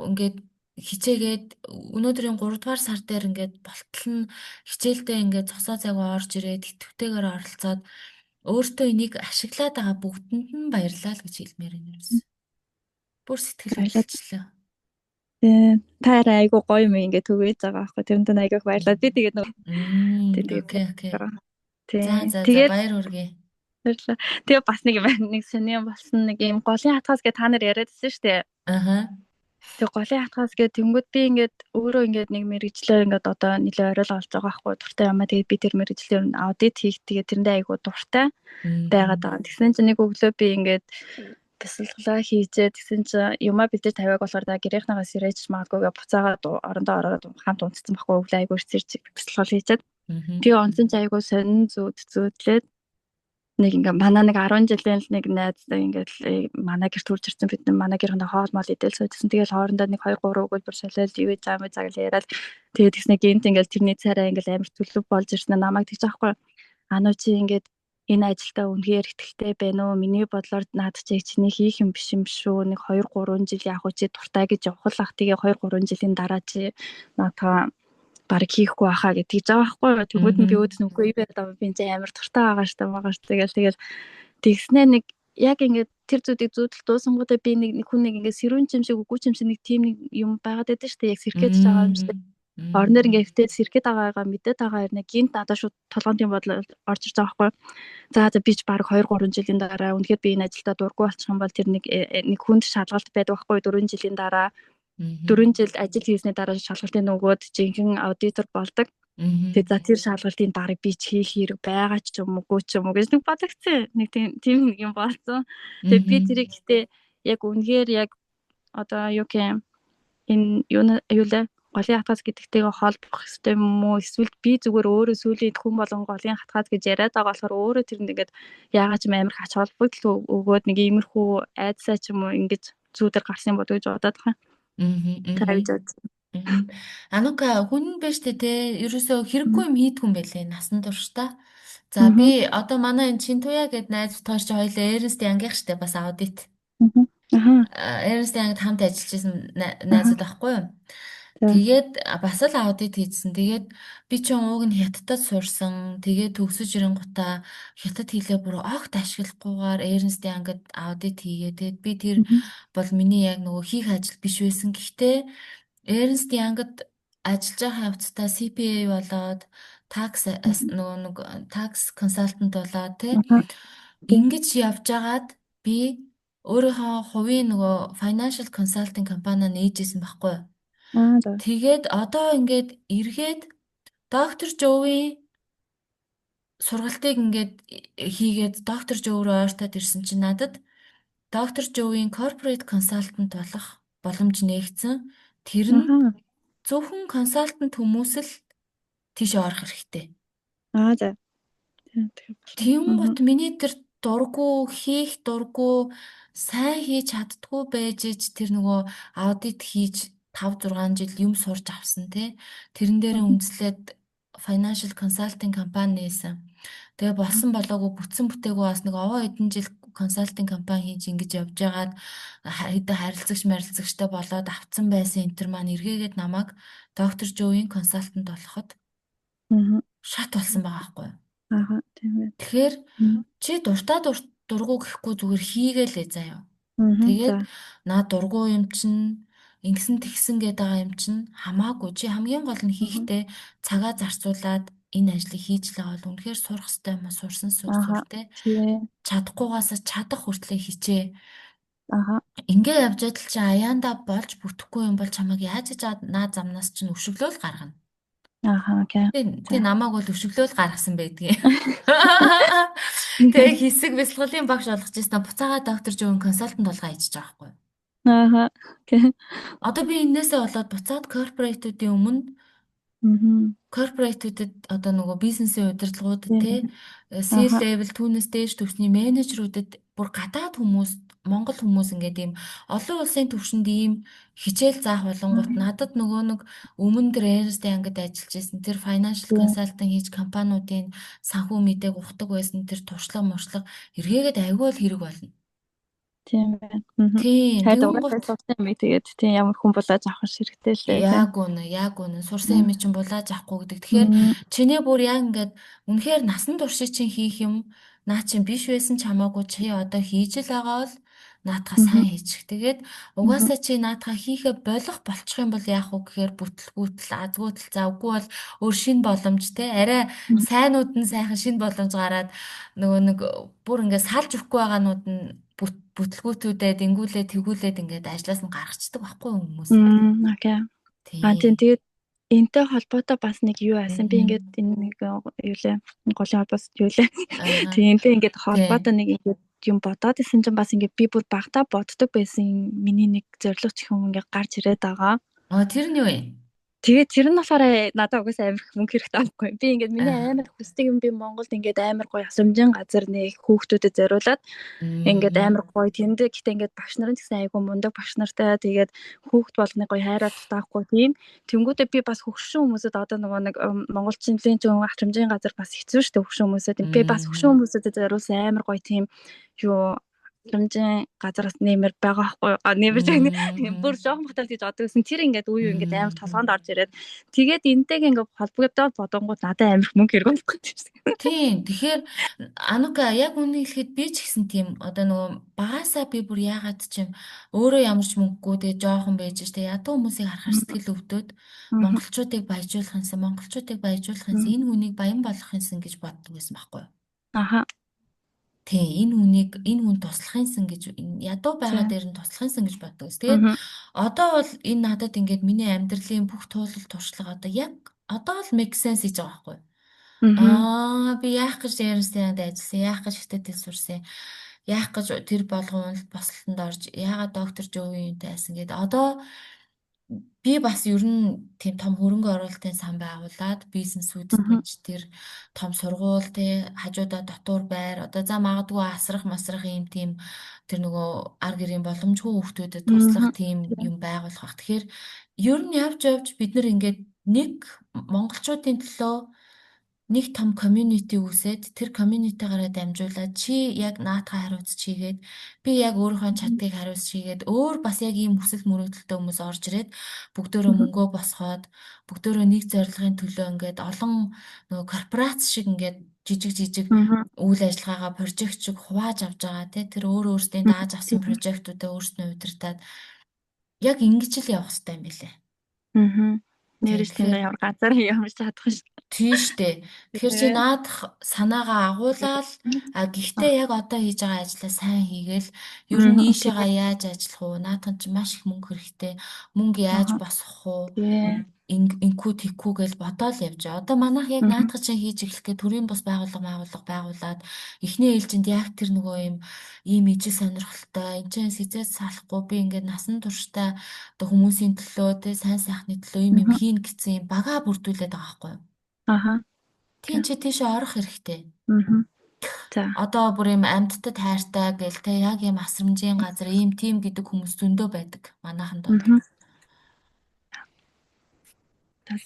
ингээд хичээгээд өнөөдрийн 3 дугаар сар дээр ингээд болтол нь хичээлдээ ингээд цосоо цагаа орж ирээд идэвхтэйгээр оролцоод өөртөө энийг ашиглаад байгаа бүгдэнд нь баярлалаа л гэж хэлмээр юм ерөөс. Бүр сэтгэл Баярлалаа. хөдлөлчлөө. Та арай айгу гоё юм ингээ түгээж байгаа аахгүй тэрэнд нь айгу баярлалаа. Би тэгээд нөгөө Окей, окей. тий. За Тэгээд баяр хүргэе. баярлалаа. Тэгээ бас нэг юм байна. Нэг сони юм болсон нэг юм голын хатгаас гэ та нар яриадсэн шүү дээ. Аха. Тэгээ голын хатгаас гэ тэнгууд би ингээд өөрөө ингээд нэг мэрэгчлэр ингээд одоо нэлээ орой олж байгаа аахгүй дуртай юм а. Тэгээд би тэр мэрэгчлэр аудит хийх тэгээд тэрэндээ айгу дуртай байгаад байгаа. Тэгсэн чинь нэг өглөө би ингээд бясалгалаа хийжээ тэгсэн чинь юмаа бэлдэж тавиаг болохоор да гэрийнхнээс ирээж магадгүйгээ буцаагаад орондоо ороод хамт унтцсан байхгүй өглөө айгу ирж бясалгал хийжээд тэгээ онцон ч айгу сонин зүүдлээд нэг ингээ манай нэг 10 жилийн л нэг найз ингээд манай гэрт хурж ирсэн бид манай гэрхэндээ хоол мол идэл суужсэн тэгэл хоорондоо нэг 2 3 өгүүлбэр солиод юу зам загл яриад тэгээд тэгснэ гинт ингээл тэрний царай ингээл амар төлөв болж ирсэн намайг тэгж аахгүй ануу чи ингээд энэ ажилдаа үнэхээр ихтэй байна уу? Миний бодлоор наад чи чиний хийх юм биш юм шүү. Нэг 2 3 жил яг уу чи дуртай гэж явах л ах тэгээ 2 3 жилийн дараа чи наатаа баг хийхгүй байхаа гэж тэгж байгаа байхгүй юу? Тэгвэл би өөдс нүггүй байгаад би энэ амар дуртай байгаа штэ байгаа штэ тэгэл тэгснэ нэг яг ингээд тэр зүйлийг зүүдэл дуусангуудаа би нэг хүн нэг ингээд сэрүүн чим шиг үгүй чим шиг нэг тийм нэг юм байгаад байдаг штэ яг сэрхэж байгаа юм штэ. Орноор ингээ хөвтөд сэрхэд байгаагаа мэдээд байгаа хэрнээ гинт надад шууд толгойн тийм бодол орж ирж байгаа байхгүй. За би ч баг 2 3 жилийн дараа үнэхээр би энэ ажилдаа дургүй болчих юм бол тэр нэг хүнд шалгалт байдаг байхгүй 4 жилийн дараа 4 жил ажил хийсний дараа шалгалтын нөгөөд жинхэнэ аудитор болдог. Тэгээ за тэр шалгалтын дараа би ч хийх хэрэг байгаа ч юм уу ч юм уу гэж нэг бодогцсон. Нэг тийм нэг юм болсон. Тэгээ би тэрийг гэтээ яг үнэхээр яг одоо юу гэм энэ юу лээ голын хатгаас гэдэгтэйгээ холбох хэрэгтэй юм уу эсвэл би зүгээр өөрөө сүүлийн хүн болон голын хатгаас гэж яриад байгаа болохоор өөрөө тэрэнд ингээд яагаад ч юм амар хач холбогдол өгөөд нэг иймэрхүү айдсаа ч юм уу ингэж зүүдэр гарсан бодож бодоод байгаа. Анука хүн биш те ерөөсөө хэрэггүй юм хийдгүй юм байлээ насан туршдаа. За би одоо манай энэ Чинтуя гэд найз тооч хоёлаа Эрнст ангийнх штэ бас аудит. Эрнст ангид хамт ажиллаж исэн найзууд байхгүй юу? Тэгээд бас л аудит хийсэн. Тэгээд би ч ууг нь хятадд сурсан. Тэгээд төгсөж ирэнгуутаа хятад хэлээ бүр огт ашиглахгүйгээр Эрнстийн ангид аудит хийгээ. Тэгээд би тэр бол миний яг нөгөө хийх ажил биш байсан. Гэхдээ Эрнстийн ангид ажиллаж байгаа явцдаа CPA болоод нөгөө tax consultant болоод ингэж явж агаад би өөрийнхөө хувийн нөгөө financial consulting компани нээжсэн байхгүй юу? Тэгээд одоо ингээд эргээд доктор Жовийн сургалтыг ингээд хийгээд доктор Жов руу ойртоод ирсэн чинь надад доктор Жовийн corporate consultant болох боломж нээгдсэн. Тэр нь зөвхөн консалтант хүмүүс л тийш орох хэрэгтэй. За. Тэгээ болох. Тэнгуут миний тэр дургу хийх дургу сайн хийж чаддгүй байж ич тэр нөгөө аудит хийж 5 6 жил юм сурч авсан те. Тэрэн дээрээ үндэслээд financial consulting компани нээсэн. Тэгээ болсон болоогүй бүтсэн бүтээгүй бас нэг овоо хэдэн жил консалтинг компани хийж ингэж явж байгаад хэдэн харилцагч марилцагчтай болоод авцсан байсан энэ төр маань эргээгээд намайг доктор Жовийн консалтант болоход Аа. шат болсон байгаа байхгүй юу. Аа тийм ээ. Тэгэхээр чи дуртай дургу гэхгүй зүгээр хийгээлээ заяа. Аа. Тэгээд За. наа дургу юм чинь ингэсэн тэгсэн гэдэг байгаа юм чинь хамаагүй чи хамгийн гол нь хийхдээ цагаа зарцуулаад энэ ажлыг хийж л байгаа бол үнэхээр сурах хэрэгтэй юм а сурсан Аа. те. Тийм. Чадахгүйгаас чадах хүртлээр хичээ. Аа. Ингээ явж адил чи аяанда болж бүтэхгүй юм бол чамайг яаж ч наа замнаас чинь өшөглөөл гаргана. Аа. Окей. Тэ намайг бол өшөглөөл гаргасан байдгийг. Тэгээ хэсэг бясалгалын багш болгож ирсэн буцаага доктор Жон консалтант болгоо хийж байгаа байхгүй. Аа. Окей. Одоо би энээсээ болоод буцаад корпоратуудын өмнө Аа. корпоратуудад одоо нөгөө бизнесийн удирдлагуудад те C Аха. level түүнээс дээш төвчний менежерүүдэд бүр гадаад хүмүүс Монгол хүмүүс ингээд ийм олон улсын түвшинд ийм хичээл заах болонгууд надад нөгөө нэг өмнө тэр Ernst Young-д ажиллаж байсан тэр financial consulting хийж компаниудын санхүү мэдээг ухдаг байсан тэр туршлага муршлага эргээгээд аягүй л хэрэг болно. Тийм байна. Аа. Тийм Хайд тэгүн угаасаа гут сурсан юм тэгээд тийм ямар хүн булааж авах хэрэгтэй л дээ. яг үнэ сурсан юм чинь булааж авахгүй гэдэг. Тэгэхээр чиний бүр яг ингээд үнэхээр насан туршид чинь хийх юм наа чинь биш байсан ч хамаагүй чи одоо хийж л байгаа бол наатаха сайн хийчих. Тэгээд угаасаа чи наатаха хийхэ болох болчих юм бол яах вэ гэхээр бүтлгүүтэл азгүйтэл завгүй бол өөр шин боломж те арай сайнууд нь сайхан шин боломж гараад нөгөө нэг бүр ингээд салж өгөхгүй байгаанууд нь бүтлгүүтүүдэд ингүүлээ тэгүүлээд ингээд ажлаас нь гаргацдаг байхгүй хүмүүс. Окей. Тийм. Тэгээд энтэй холбоотой бас нэг юу байсан. Би ингээд энэ нэг юу лээ голын холбоос юу лээ. Тэгээд энтэй ингээд холбоотой нэг ингээд юм бодоод исэн чинь бас ингээд би бүр багтаа боддог байсан миний нэг зорилго ч юм ингээд гарч ирээд байгаа. Тэр нь юу вэ? Тэгээд тэр нь болохоор надад угаасаа амар их мөнгө хэрэгтэй байхгүй. Би ингээд миний амар хүсдэг юм би Монголд ингээд амар гоё асамжийн газар нэг хүүхдүүдэд зориулаад ингээд амар гоё тэнд гэхдээ ингээд багш нарын гэсэн айгу мундаг багш нартай тэгээд хүүхд болгоны гоё хайраа тутаахгүй тийм. Тэнгүүдээ би бас хөгшин хүмүүсэд одоо нөгөө нэг монголчуудын зөв асамжийн газар бас хэцүү шүү дээ хөгшин хүмүүсэд. Би бас хөгшин хүмүүсэд зориулсан амар гоё тийм юу хэмжээ газараас нэмэр байгаа байхгүй нэмэрч бүр жоох махтал гэж одоо гэсэн тэр ингээд үе ингээд амар толгоонд орж ирээд тэгээд энтэйг ингээд холбогдоод бодонгууд надад амар мөнгө хэрэг болох гэж. Тийм тэгэхээр Анука яг үнийг хэлэхэд би ч гэсэн тийм одоо нөгөө багасаа би бүр яагаад ч юм өөрөө ямар ч мөнгөгүй тэгээ жоохон байж штэ ядуу хүмүүсийг харахаар сэтгэл өвдөд монголчуудыг баяжуулах юмсан энэ хүнийг баян болгох юмсан гэж боддог байсан байхгүй юу? Аха. Тий, энэ хүн туслах юмсан гэж ядуу байгаа дээр нь туслах юмсан гэж боддог. Тэгээд одоо бол энэ надад ингээд миний амьдралын бүх туулал туршлага одоо яг одоо л make sense хийж байгаа байхгүй юу? Би яах гэж Ernst-д ажилласан, яах гэж хятадд сурсан, яах гэж тэр болгоомд босолтонд орж яагаад доктор Жовийн юунтай байсан гэдэг. Одоо би бас ер нь тийм том хөрөнгө оруулалтын сан байгуулад бизнесүүдэд мэж тэр том сургууль те хажуудаа дотуур байр одоо за магадгүй асрах масрах юм тийм тэр нөгөө ар гэрийн боломжгүй хүүхдүүдэд туслах тийм юм байгуулах бах. Тэгэхээр ер нь явж бид нар ингээд нэг монголчуудын төлөө нэг том community үүсээд тэр community-гаараа дамжуулаад чи яг наатахаа хариуц чигээд би яг өөрийнхөө чаддгийг хариуц чигээд өөр бас яг ийм хүсэл мөрөөдөлтэй хүмүүс орж ирээд бүгдөө мөнгөө босгоод бүгдөө нэг зорилгын төлөө ингээд олон нөгөө корпорац шиг ингээд жижиг үйл ажиллагаагаа прожект шиг хувааж авч байгаа тий тэр өөрсдийн дааж авсан прожектуудаа өөрснөө удирдаад яг ингэж л явах хэрэгтэй юм билээ. Нэрс тийм ямар газар ямарч чадах ш. Тийш дээ. Тэгэхээр чи наадах санаагаа агуулаад гэхдээ яг одоо хийж байгаа ажлаа сайн хийгээл ер нь ийшээгаа яаж ажиллах уу? Наадхан чи маш их мөнгө хэрэгтэй. Мөнгө яаж босгох уу? Инкүү тэгкүү гэж бодоол явж байгаа. Одоо манайх яг наадах чинь хийж эхлэхгээ төрийн бус байгуулаад эхний ээлжинд яг тэр нөгөө ийм ижил сонирхолтой энэ чинь сэзээс салахгүй би ингээд насан туршдаа одоо хүмүүсийн төлөө те сайн сайхны төлөө юм хийн гэсэн юм багаа бүрдүүлээд байгаа байхгүй юу? Аха. Тийм чи тийшээ орох хэрэгтэй. Аа. За. Одоо бүр юм амьтдад хайртай гэл те яг юм асрамжийн газар ийм тим гэдэг хүмүүс зөндөө байдаг манайхан донд. Аа. Тас.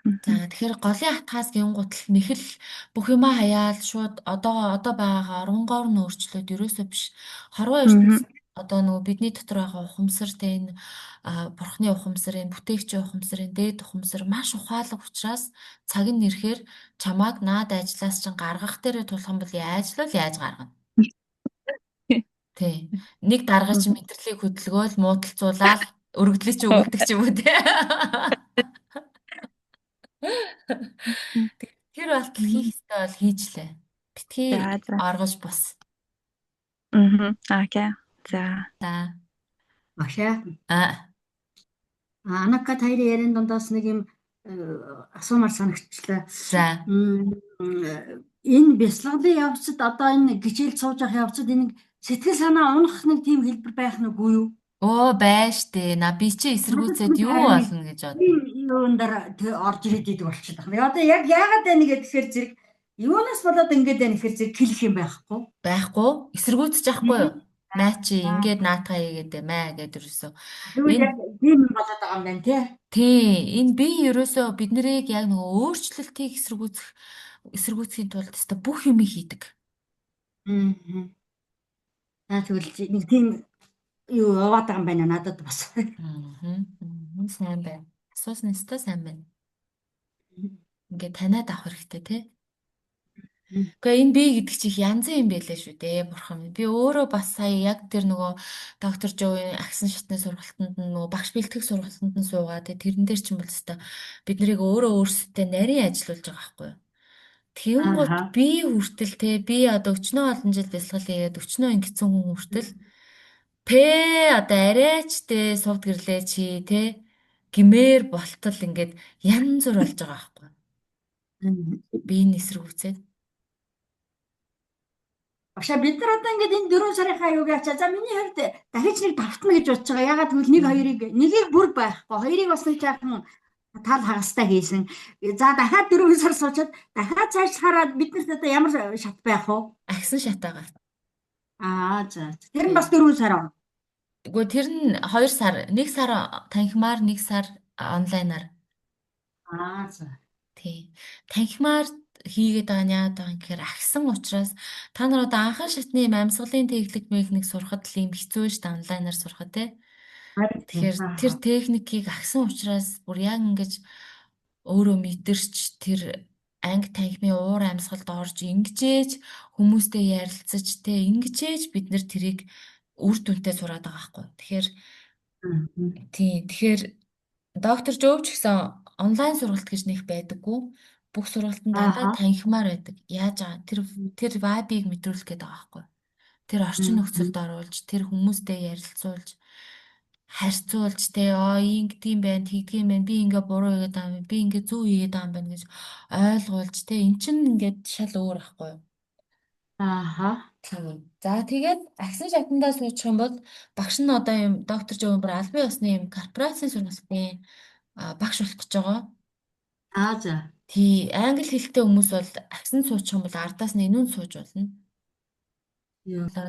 За тэгэхээр голын хатгаас гингутал нэхэл бүх юмаа хаяал шууд одоо байгаагаа оронгоор нь өөрчлөөд ерөөсөө биш. Хорвоо ертөнц одоо нөгөө бидний дотор байгаа ухамсар те энэ бурхны ухамсар энэ бүтээгчийн ухамсар энэ дээд ухамсар маш ухаалаг учраас цаг нь ирэхээр чамааг наад ажлаас чинь гаргах дээрээ тулах юм бол яаж л яаж гаргана. Тий. Нэг даргаж мэдрэлийг хөдөлгөөл муудалцуулаад өргөдлөж чи өгдөг ч юм уу те. Тэр болтол хийх ёстой бол хийжлээ. Битгий За за. оргож бус. Окей. За. За. Багшаа. А Анакад хоёрын яриан дундаас нэг юм асуумар санагчлаа. за. Энэ бясалгалын явцад одоо энэ гişээл сууж явах явцад энэ сэтгэл санаа унах нэг тийм хэлбэр байх нь үгүй юу? Оо байж тээ. На би чи эсэргүүцээд юу болно гэж бод. Тийм юун дээр орж ирээд идэг болчиход байна. Одоо яг яагаад байна гэхээр зэрэг юунаас болоод ингэж байна гэхээр зэрэг хэлэх юм байхгүй. Байхгүй? Эсэргүүцэж яахгүй юу? Наа чи ингээд наатаа хийгээд мэ гэдэг ерөөсөө. Тэгвэл яг тийм юм болоод байгаа юм байна Тий, энэ би ерөөсөө бид нарыг яг нөгөө өөрчлөлтийг эсэргүүцхийн тулд өстой бүх юм хийдэг. тий. Тэгвэл нэг тийм юу яваад байгаа юм байна надад бас. Сайн байна. Асуусан өстой сайн байна. Ингээд таниад авах хэрэгтэй тий. Гэхдээ энэ би гэдэг чих янзын юм байлаа шүү дээ. Бурхан. Би өөрөө бас сая яг тэр нөгөө доктор Жовын агсан шатны сургалтанд нөгөө багш бэлтгэх сургалтанд нь суугаад тэрэн дээр ч юм бол өстой бид нарыг өөрөө өөрсдөө нарийн ажиллуулж байгаа байхгүй юу? Тэгэнгუთ би хүртэл те би одоо өчнөө олон жил бясалгал хийгээд өчнөө ингэсэн хүн хүртэл одоо арайч те сувд гэрлээ чи те гимээр болтол ингээд янз бүр болж байгаа байхгүй. Би энэ эсэргүүцээд. Багшаа бид нар одоо ингээд энэ 4 сарынхаа юуг ячаа. За миний хувьд дахиж нэг давтна гэж бодож байгаа. Ягаад гэвэл нэгийг бүр байхгүй. Хоёрыг бас нэг жаахан тал хагастай хийсэн. За дахиад 4 сар суучаад дахиад цаашлахаараа биднэрт одоо ямар шат байх вэ? Агсан шатаагаар. За. Тэр нь бас 4 сар аа. Үгүй тэр нь 2 сар, 1 сар танхимаар, 1 сар онлайнаар. За. Тий. Танхимаар хийгээд байгаа нь яагаад байгаа юм гэхээр агсан учраас та нар одоо анхан шатны юм амьсгалын техник сурахад л юм хэцүү шүү дээ онлайнаар сурахад тий. Тэгэхээр тэр техникийг агсан учраас бүр яг ингэж өөрөө мэдэрч тэр анги танхимын уур амьсгалд орж ингэжээж хүмүүстэй ярилцаж те ингэжээж бид нэр тэрийг үр дүнтэй сураад байгаа байхгүй. Тэгэхээр доктор Жовч гэсэн онлайн сургалт гэж нэг байдаггүй. Бүх сургалтанд дандаа танхимаар байдаг. Яаж байгаа тэр вайбыг мэдрүүлэх гээд байгаа байхгүй. Тэр орчин нөхцөлд оруулж, тэр хүмүүстэй ярилцуулж, харьцуулж те ингэдэм байх, тэгдэм байх, би ингээ буруу хийгээд байгаа юм, би ингээ зөв хийгээд байгаа юм байна гэж ойлгуулж те эн чинь ингээд шал өөр байхгүй юу? За тэгээд агсан шатандаа суучих юм бол багш нь одоо юм доктор Жовын бүр албан ёсны юм корпорацийн сургалтын багш болох гэж байгаа. За. Тий, англи хэлтэй хүмүүс бол агсан суучих юм бол ардаас нь энүүн сууж болно.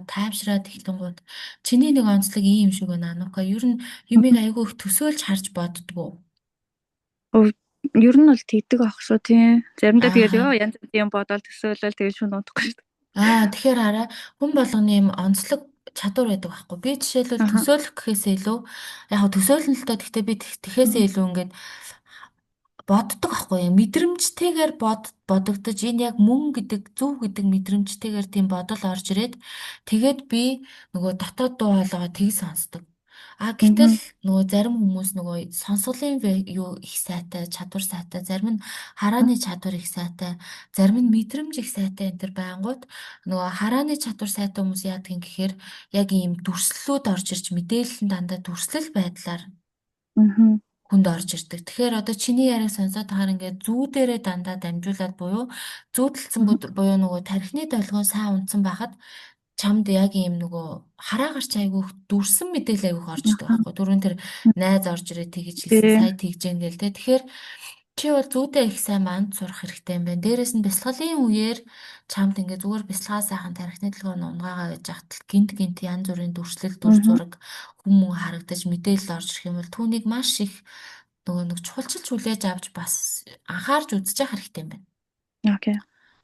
Таймшраад эхлэнгууд чиний нэг онцлог ийм юм шиг байна Анука. Ер нь юмыг айгүй их төсөөлж харж боддгоо. Ер нь бол тэгдэг ах шүү тийм. Заримдаа тэгээд янз бүрийн юм бодоод төсөөлөл тэгээд шууд унтахгүй шүү. Тэгэхээр арай хүн болгоны юм онцлог чадвар байдаг байхгүй. Би жишээлбэл төсөөлөх гэхээсээ илүү яг төсөөлнө л доо гэхдээ би тэхээсээ илүү ингээд боддог байхгүй юм. Мэдрэмжтэйгээр бодогдож энэ яг мөн гэдэг зөв гэдэг мэдрэмжтэйгээр тийм бодол орж ирээд тэгээд би нөгөө дотоод дуу хоолойгоо тгий сонсдог. Гэтэл нөгөө зарим хүмүүс нөгөө сонсголын юу их сайтай, чадвар сайтай, зарим нь харааны чадвар их сайтай, зарим нь мэдрэмж их сайтай энэ төр байнгут нөгөө харааны чадвар сайтай хүмүүс яадаг юм гэхээр яг ийм дүрслэлүүд орж ирж мэдээлэл нь дандаа дүрслэл байдлаар хүнд орж ирдэг. Тэгэхээр одоо чиний яриаг сонсоод тахаар ингээд зүүдэрээ дандаа дамжуулаад буюу зүүдэлцэн буюу нөгөө тархины долгион сайн унтсан байхад чамд яг ийм нөгөө хараа гарч айгүйх дүрсэн мэдээлэл айгүйх орж ирдэг байхгүй. Дөрөв тэр найз орж ирээ тэгж хэлсэн сая тэгж гэнгээл те. Тэгэхээр Чи бол зүйдээ их сайн манд сурах хэрэгтэй юм байна. Дээрээс нь бясалгалын үеэр чамд ингээ зүгээр бясалгаа сайхан тархины төлгөө унгаагаа байж ахтал гинт янз бүрийн дүрслэл дүр Аа. зураг хүмүүн харагдаж мэдээлэл орж ирэх юм бол түүнийг маш их нөгөө нэг чухалчилж хүлээж авч бас анхаарч үзэж явах хэрэгтэй юм байна. Окей.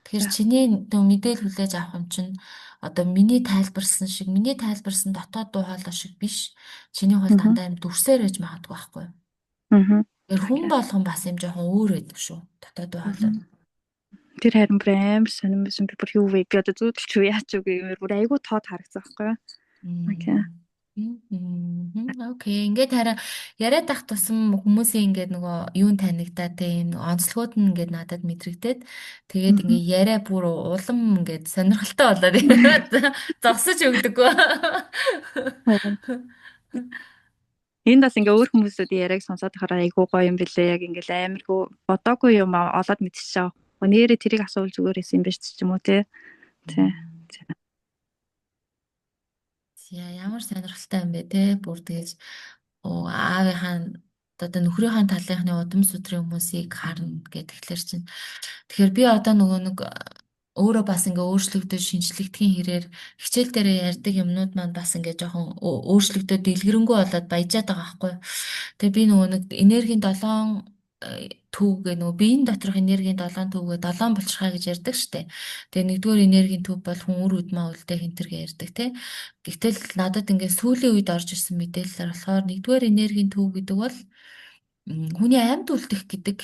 Тэгэхээр За. чиний нөгөө мэдээлэл хүлээж авах юм чинь одоо миний тайлбарсан дотоод дуу хоолой шиг биш. Чиний хувьд Аа. дандаа юм дүрсээр байж магадгүй байхгүй юу? Аа. Тэгэхээр хүн Окей. болгон бас юм жоохон өөр байдаг шүү. Дотоод дуу хоолой. Тэр харин бүр амар сонирмсан би бүр юу вэ? Би одоо зүйдэлч юу яач юу гэмээр бүр айгүй тод харагдсан байхгүй юу? Окей. Окей. Ингээд хараа яриад ах тусам хүмүүсийн ингээд нөгөө юун танигдаа те юм онцлогууд нь ингээд надад мэдрэгдээд тэгээд ингээд яриа бүр улам ингээд сонирхолтой болоод зогсож өгдөггүй. Энд бас ингээ өөр хүмүүсүүд яриаг сонсоод хараа айгүй гоё юм бэлээ. Яг ингээл амаргүй бодоогүй юм олоод мэдчихэж байгаа. Нэрээ тэрийг асуул зүгээр байсан юм биш ч юм уу те. Тий. Яа ямар сонирхолтой юм бэ те бүр тэгэж аавынхаа одоо нөхрийнхээ талынхны удам судрын хүмүүсийг харна гэхэлэр чинь тэгэхээр би одоо нөгөө нэг өөрөө бас ингээ өөрчлөгдөж шинжлэхдгийн хэрээр хичээл дээрээ ярьдаг юмнууд маань бас ингээ жоохон өөрчлөгдөж дэлгэрэнгүй болоод баяжаад байгаа байхгүй. Тэгээ би нөгөө нэг энергийн 7 түүгээ нөгөө биеийн доторх энергийн 7 түүгээ 7 болчихаа гэж ярьдаг штэ. Тэгээ нэгдүгээр энергийн төв бол хүн үр удмаа үлдээ хинтэргээ ярьдаг те. Гэтэл надад ингээ сүүлийн үед орж ирсэн мэдээлэлээр болохоор нэгдүгээр энергийн төв гэдэг бол хүний амьд үлдэх гэдэг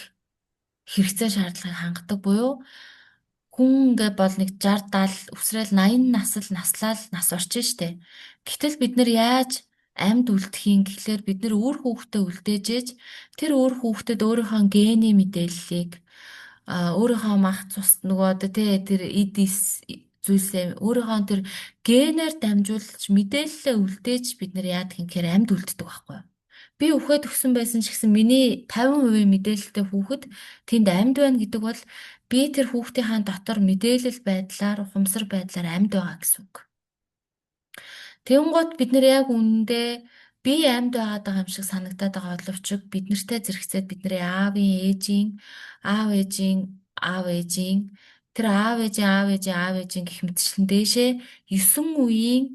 хэрэгцээ шаардлагыг хангадаг буюу хүн ингээ бол нэг 60 70 өсрөөл 80 наслал нас орчин штэ. Гэтэл бид нар яаж амьд үлдэхин гэхлээр бид нар үр хүүхдээ үлдээжээж тэр үр хүүхдэд өөрийнхөө гений мэдээллийг өөрийнхөө мах цус нөгөө одоо тэр эдис зүйлсээ өөрийнхөө тэр генээр дамжуулж мэдээлэлээ үлдээж бид нар яадаг юм гэхээр амьд үлддэг байхгүй юу? Би үхээд өгсөн байсан ч гэсэн миний 50% мэдээлэлтэй хүүхэд тэнд амьд байна гэдэг бол би тэр хүүхдийнхаа дотор мэдээлэл байдлаар ухамсар байдлаар амьд байгаа гэсэн үг. Тэнгууд бид нэр яг үнэндээ би амьд байгаад байгаа юм шиг санагдаад байгаа боловч бид нартэй зэрэгцээд бидний аав ээжийн аав ээжийн тэр аав ээжийн гэх мэтчлэн дээшээ 9 үеийн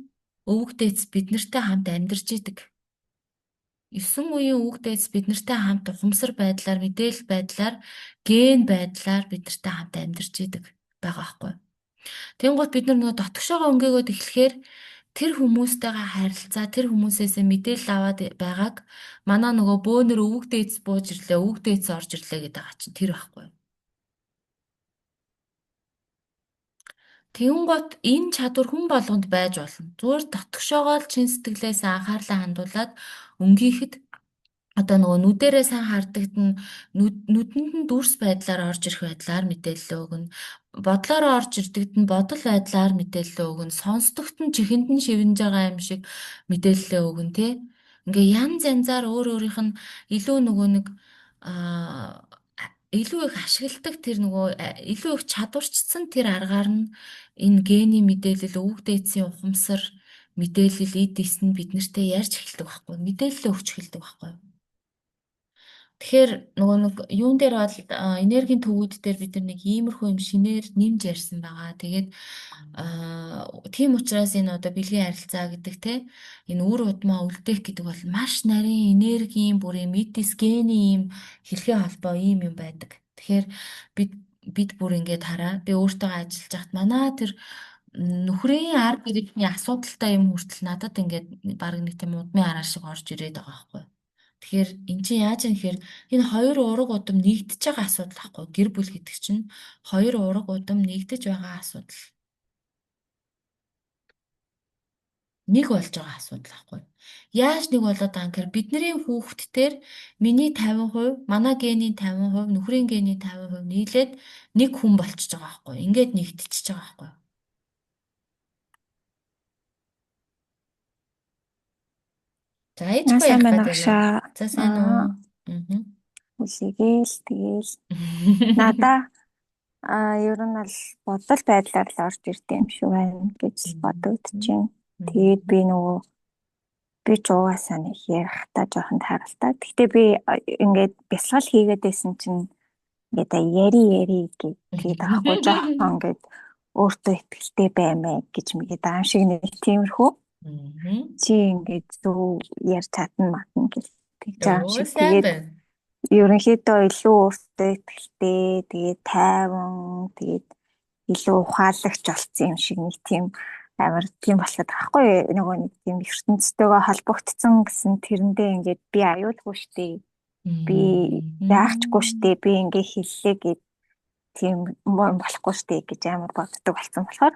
өвөг дээдс бид нартэй хамт амьдарч идэг. 9 үеийн өвөг дээдс бид нартэй хамт ухамсар байдлаар мэдээлэл байдлаар ген байдлаар бид нартай хамт амьдарч идэг байгаа байхгүй. Тэнгуут бид нар нөгөө дотгошоогоо өнгөөгөөд эхлэхээр тэр хүмүүстэйгээ харилцаа тэр хүмүүсээс мэдээлэл аваад байгааг манай нөгөө бөөнөр өвөг дээдс бууж ирлээ өвөг дээдс орж ирлээ гэдэг байгаа чинь тэр байхгүй. Тэнгуут энэ чадвар хүн болгонд байж болно. Зүгээр дотгошоогоо л чин сэтгэлээс анхаарлаа хандуулад өнгийхэд одоо нөгөө нүдэрээ сайн харддагд нь нүдэнд нь дүрс байдлаар орж ирэх байдлаар мэдээлэл өгнө. Бодлоор орж ирдэгд нь бодол байдлаар мэдээлэл өгнө. Сонсдогт нь чихэнд нь шивнэж байгаа юм шиг мэдээлэл өгнө тий. Ингээ янз янзаар өөр өөрийнх нь илүү нөгөө нэг аа илүү их ашигладаг тэр нөгөө илүү их чадварчсан тэр аргаар нь энэ гений мэдээлэл өвөг дээдсийн ухамсар мэдээлэл эдис нь бид нартэй ярьж эхэлдэг байхгүй мэдээлэл өгч эхэлдэг байхгүй. Тэгэхээр нөгөө нэг юун дээр бол энергийн төвүүд дээр бид нар нэг иймэрхүү юм шинээр нэмж ярьсан байгаа. Тэгээд тийм учраас энэ одоо бэлгийн харилцаа гэдэг те энэ үр удмаа үлдээх гэдэг бол маш нарийн энергийн бүр юм эдис гений юм хэрхээ холбоо ийм юм байдаг. Тэгэхээр бид бүр ингээд хараа би өөртөө ажиллаж хахад манай тэр нөхрийн ар гэрээний асуудалтай юм хүртэл надад ингээд баг нэг тийм удмын араа шиг орж ирээд байгаа байхгүй. Тэгэхээр эн чинь яаж юм гэхээр энэ хоёр ураг удам нэгдэж байгаа асуудал ахгүй гэр бүл гэдэг чинь хоёр ураг удам нэгдэж байгаа асуудал. Нэг болж байгаа асуудал ахгүй. Яаж нэг болоод байгаа юм гэхээр бидний хүүхдтэр миний 50%, манай гений 50%, нөхрийн гений 50% нийлээд нэг хүн болчихж байгаа ахгүй. Ингээд нэгдчихэж байгаа ахгүй. За ээжгүй Сайн ярих байна гэдэг юм. агшаа. За сайн уу? Тэгэл надаа ер нь бол бодол байдлаар л орж ирдэг юм шиг байна гэж бодогдчихэв. Тэгээд би ч угаасаа нэг ярихтаа жоохон тааралтай. Гэхдээ би ингээд бясалгал хийгээд байсан чинь ингээд яри гэж тэгээд аахгүй жоохон ингээд өөртөө ихтэй баймаа гэж мэгээд аим шиг нэг тиймэрхүү чи ингээд зөв ярьж чадна матна гэж тэгж аим Өө шиг сайн тэгээд байна. ерөнхийдөө илүү өөртөө ихтэй тэгээд тайван тэгээд илүү ухаалагч болсон юм шиг нэг тийм амар тийм болчиход байгаа байхгүй нөгөө нэг тийм ертөнцтэйгээ холбогдсон гэсэн тэрэндээ ингээд би аюулгүй штэ би яахчгүй штэ би ингээ хэллээ гэд тийм юм болохгүй штэ гэж амар боддог болсон болохоор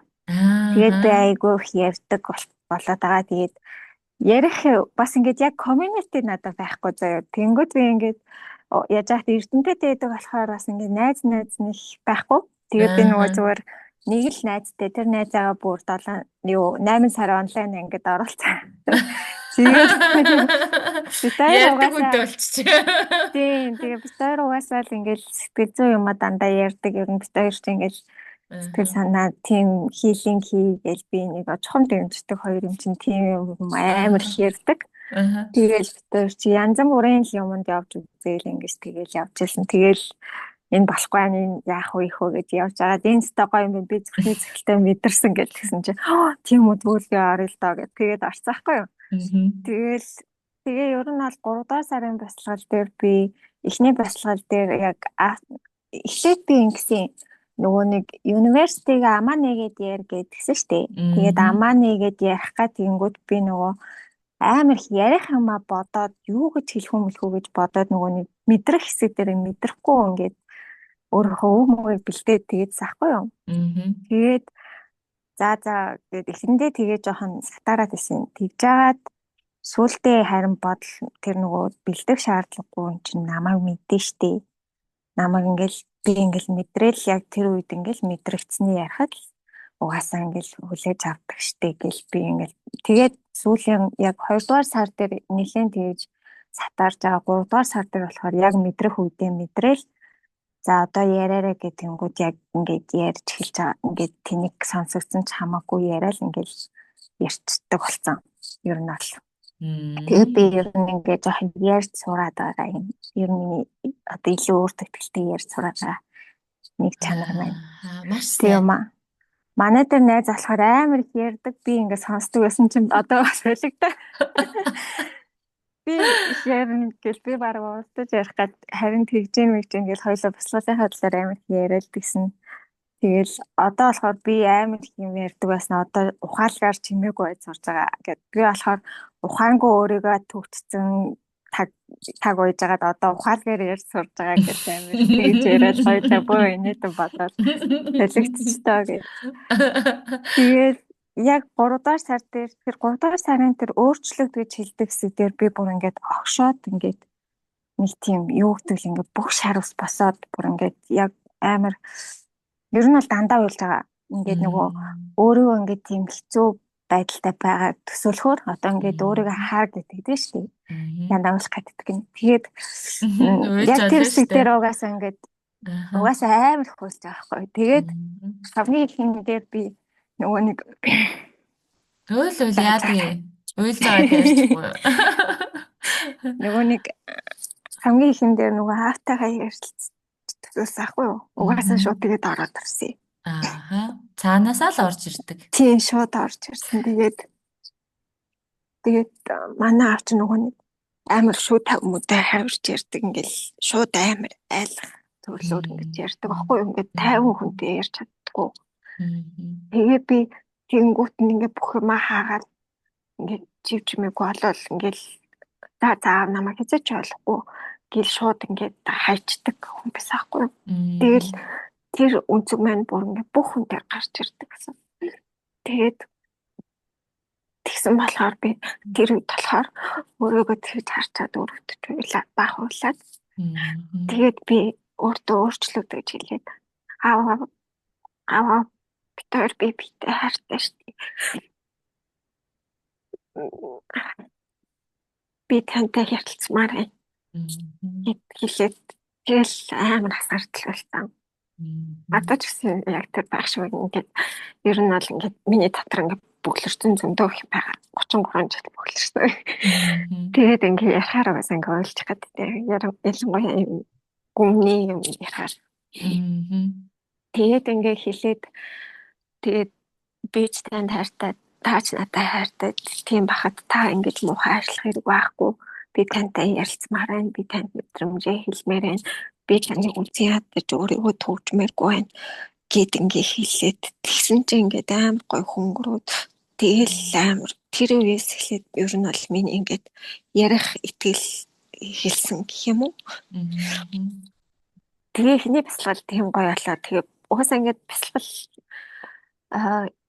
тэгээд би Аа. айгүй их ярьдаг болоод байгаа тэгээд ярих бас ингээд яг community надад байхгүй заяа тэнгууд би ингээд яаж яах эрдэнэтэй байдаг болохоор бас ингээд найз нэг байхгүй тэгээд би нөгөө Аа. зүгээр нэг л найзтай тэр найзаагаа бүр 8 сар онлайн ингээд оролцсон. Тэгээд бид хоёр Ярьдаг угаасаа үнтэй болчих. тийм тэгээд бид хоёр угаасаа л ингээд сэтгэл зүй юм дандаа ярьдаг ер нь бид хоёр ч ингээд сэтгэл санаа тийм хийлинг хийгээл би нэг чухам дэмждэг хоёр юм чинь тийм юм амар их ярьдаг. Тэгэл бид хоёр чи янз бүрийн юмд явж үзээл ингэж тэгэл явж ирсэн. Тэгэл энэ болохгүй энэ яах вэ хөө гэж явж байгаа. Энэ сте гоё юм би зүрхний цэгцэлтэй мэдэрсэн гэдгсэн чи тийм үү тэгвэл би орё л доо гэд тэгээд орцсон байхгүй юу. Тэгэл тэгээ ер нь бол 3 дугаар сарын бясалгал дээр би эхний бясалгал дээр яг эхлээд би ингэсэн нөгөө нэг университиг амаа нэгээд яар гэдгсэн штэ. Тэгээд амаа нэгээд ярих гад тэнгүүд би нөгөө амар их ярих юмаа бодоод юу гэж хэлэх юм бэлхүү гэж бодоод нөгөө нэг мэдрэх хэсэг дээр мэдрэхгүй ингээд өөрийнхөө үг мөгийг бэлдээд тэгээд сахгүй юу. Тэгээд за тэгээд эхэндээ тэгээд жоохон сатараад исэн. Тэгж жагаад сүултээ харин бодол тэр нөгөө бэлдэх шаардлагагүй юм чинь намайг мэдэн штэ. Намайг ингээл би ингээл мэдрээл яг тэр үед ингээл мэдрэгцсэний ярахад угаасаа ингээл хүлээж авдаг штэ гэл би ингээл тэгээд сүүлийн яг 2 дугаар сар дээр нэлээд тэгж сатарж байгаа 3 дугаар сар дээр болохоор яг мэдрэх үедээ мэдрээл за одоо яриараа гэтэнгүүд яг ингээд ярьж эхэлж байгаа ингээд тэнийг сонсогдсон ч хамаагүй яриад ингээл ярьцдаг болсон ер нь бол тэгээд би ер нь ингээд жоохон ярьж сураад байгаа юм ер нь одоо илүү өөртөө ихтэй ярьж сураад байгаа нэг чанар маань Маш тийм сайн. юм. Манай дээр найз болохоор амар их ярьдаг. Би ингээд сонсдог байсан чинь одоо бас солигдоо. Би ярина гэл би бараг уулзаж ярих гад харин тэгжэн гэж хоёлоо бяцлагынхаа талаар амар их яриад гисэн. Тэгэл одоо болохоор би амар их юм ярьдаг байсан. Одоо ухаалгаар чимээгүй байж сурж байгаа гэд. Би болохоор ухаангүй өөрийгөө төгтцэн таг уйж байгаад одоо ухаалгаар ярьж сурж байгаа гэж амар тэгж яриад хоёлаа бөө инээдэн бодоод солигдчихтоо гэж. Тэгээд яг 3 дугаар сар дээр тэр 3 дугаар сарын тэр өөрчлөлт гэж хэлдэг хэсэг дээр би бүр ингээд огшоод ингээд нэг тийм юу гэвэл ингээд бүх шар ус босоод бүр ингээд яг амар ер нь бол дандаа уйлж байгаа. Ингээд нөгөө өөрийгөө ингээд тийм хэцүү байдалтай байгаа төсөөлөхөөр одоо ингээд өөрийгөө хаа гэдэг дээ шүү дээ. Дандаа уйлах гэдэг юм. Тэгээд яг тэр хэсэг дээр угаасаа ингээд угаасаа амар их уйлж байгаа байхгүй. Тэгээд хамгийн ихэнд дээр би нөгөө нэг уйл яадаг уйлж байгаа ярьчихгүй. Нөгөө нэг хамгийн ихэнд дээр нөгөө хаалтайгаа ярьчихсан ахгүй юу? Угаасаа шууд тэгээд ороод ирсэн. Ааха. Цаанаасаа л орж ирдэг. Тийм шууд орж ирсэн. Тэгээд манай авч нөгөө нэг амар шууд мөдөө хавирч ярьдаг ингээл шууд амар айлах төрлөөр ингэж ярьдаг аахгүй юу? Ингээд 50 хүнтэй ярьж чаддаггүй. Тэгээд би тэнгуут нь ингээд бүх юм хаагаад ингээд чивчмээгүй болол ингээд за намайг хэзээ ч ойлгохгүй гэл шууд ингээд хайчдаг хүн байсан аахгүй юу? Тэгэл тэр үнцэг маань бүр ингээд бүх хүнтэй гарч ирдэг гэсэн. Тэгээд тэгсэн болохоор би тэр үед болохоор өөрийгөө тэгж харчаад өөрөвдөж уйлаад баахуулаад тэгээд би өөртөө өөрчлөлт гэж хэлээд аваа битээр би битээ хартай штий. Би тантай ярилцмаар байна. Хэлээд тэгэл амар хасартал болсон. Одоо ч гэсэн яг тэр байх шиг ингээд ер нь бол ингээд миний дотор ингээд бөглөрсөн зөндөө их байгаа. 33 жил бөглөрсөн. Тэгээд ингээд ярахаар бас ингээд ойлгож чаддаг. Ялангуяа гүмний юм ярахаар Мгм. Тэгээд ингээ хэлээд тэгээд би ч танд хайртай, та ч надад хайртай. Тийм бахад та ингэж муухай ажиллах хэрэг байхгүй. Би тантай ярилцмаар байна. Би танд мэдрэмжээ хэлмээр байна. Би таныг үгүй ядаж өөрийгөө төвчмээргүй байна. Гэт ингээ хэлээд тэгсэн чинь ингээд амар гой хөнгөрөөд тэгэл амар тэр үеэс эхлээд ер нь бол миний ингээд ярих итгэл хэлсэн гэх юм уу. Мгм. Тэгээ эхний бясалгал тийм гоё болоо. Тэгээ угаасаа ингээд бясалгал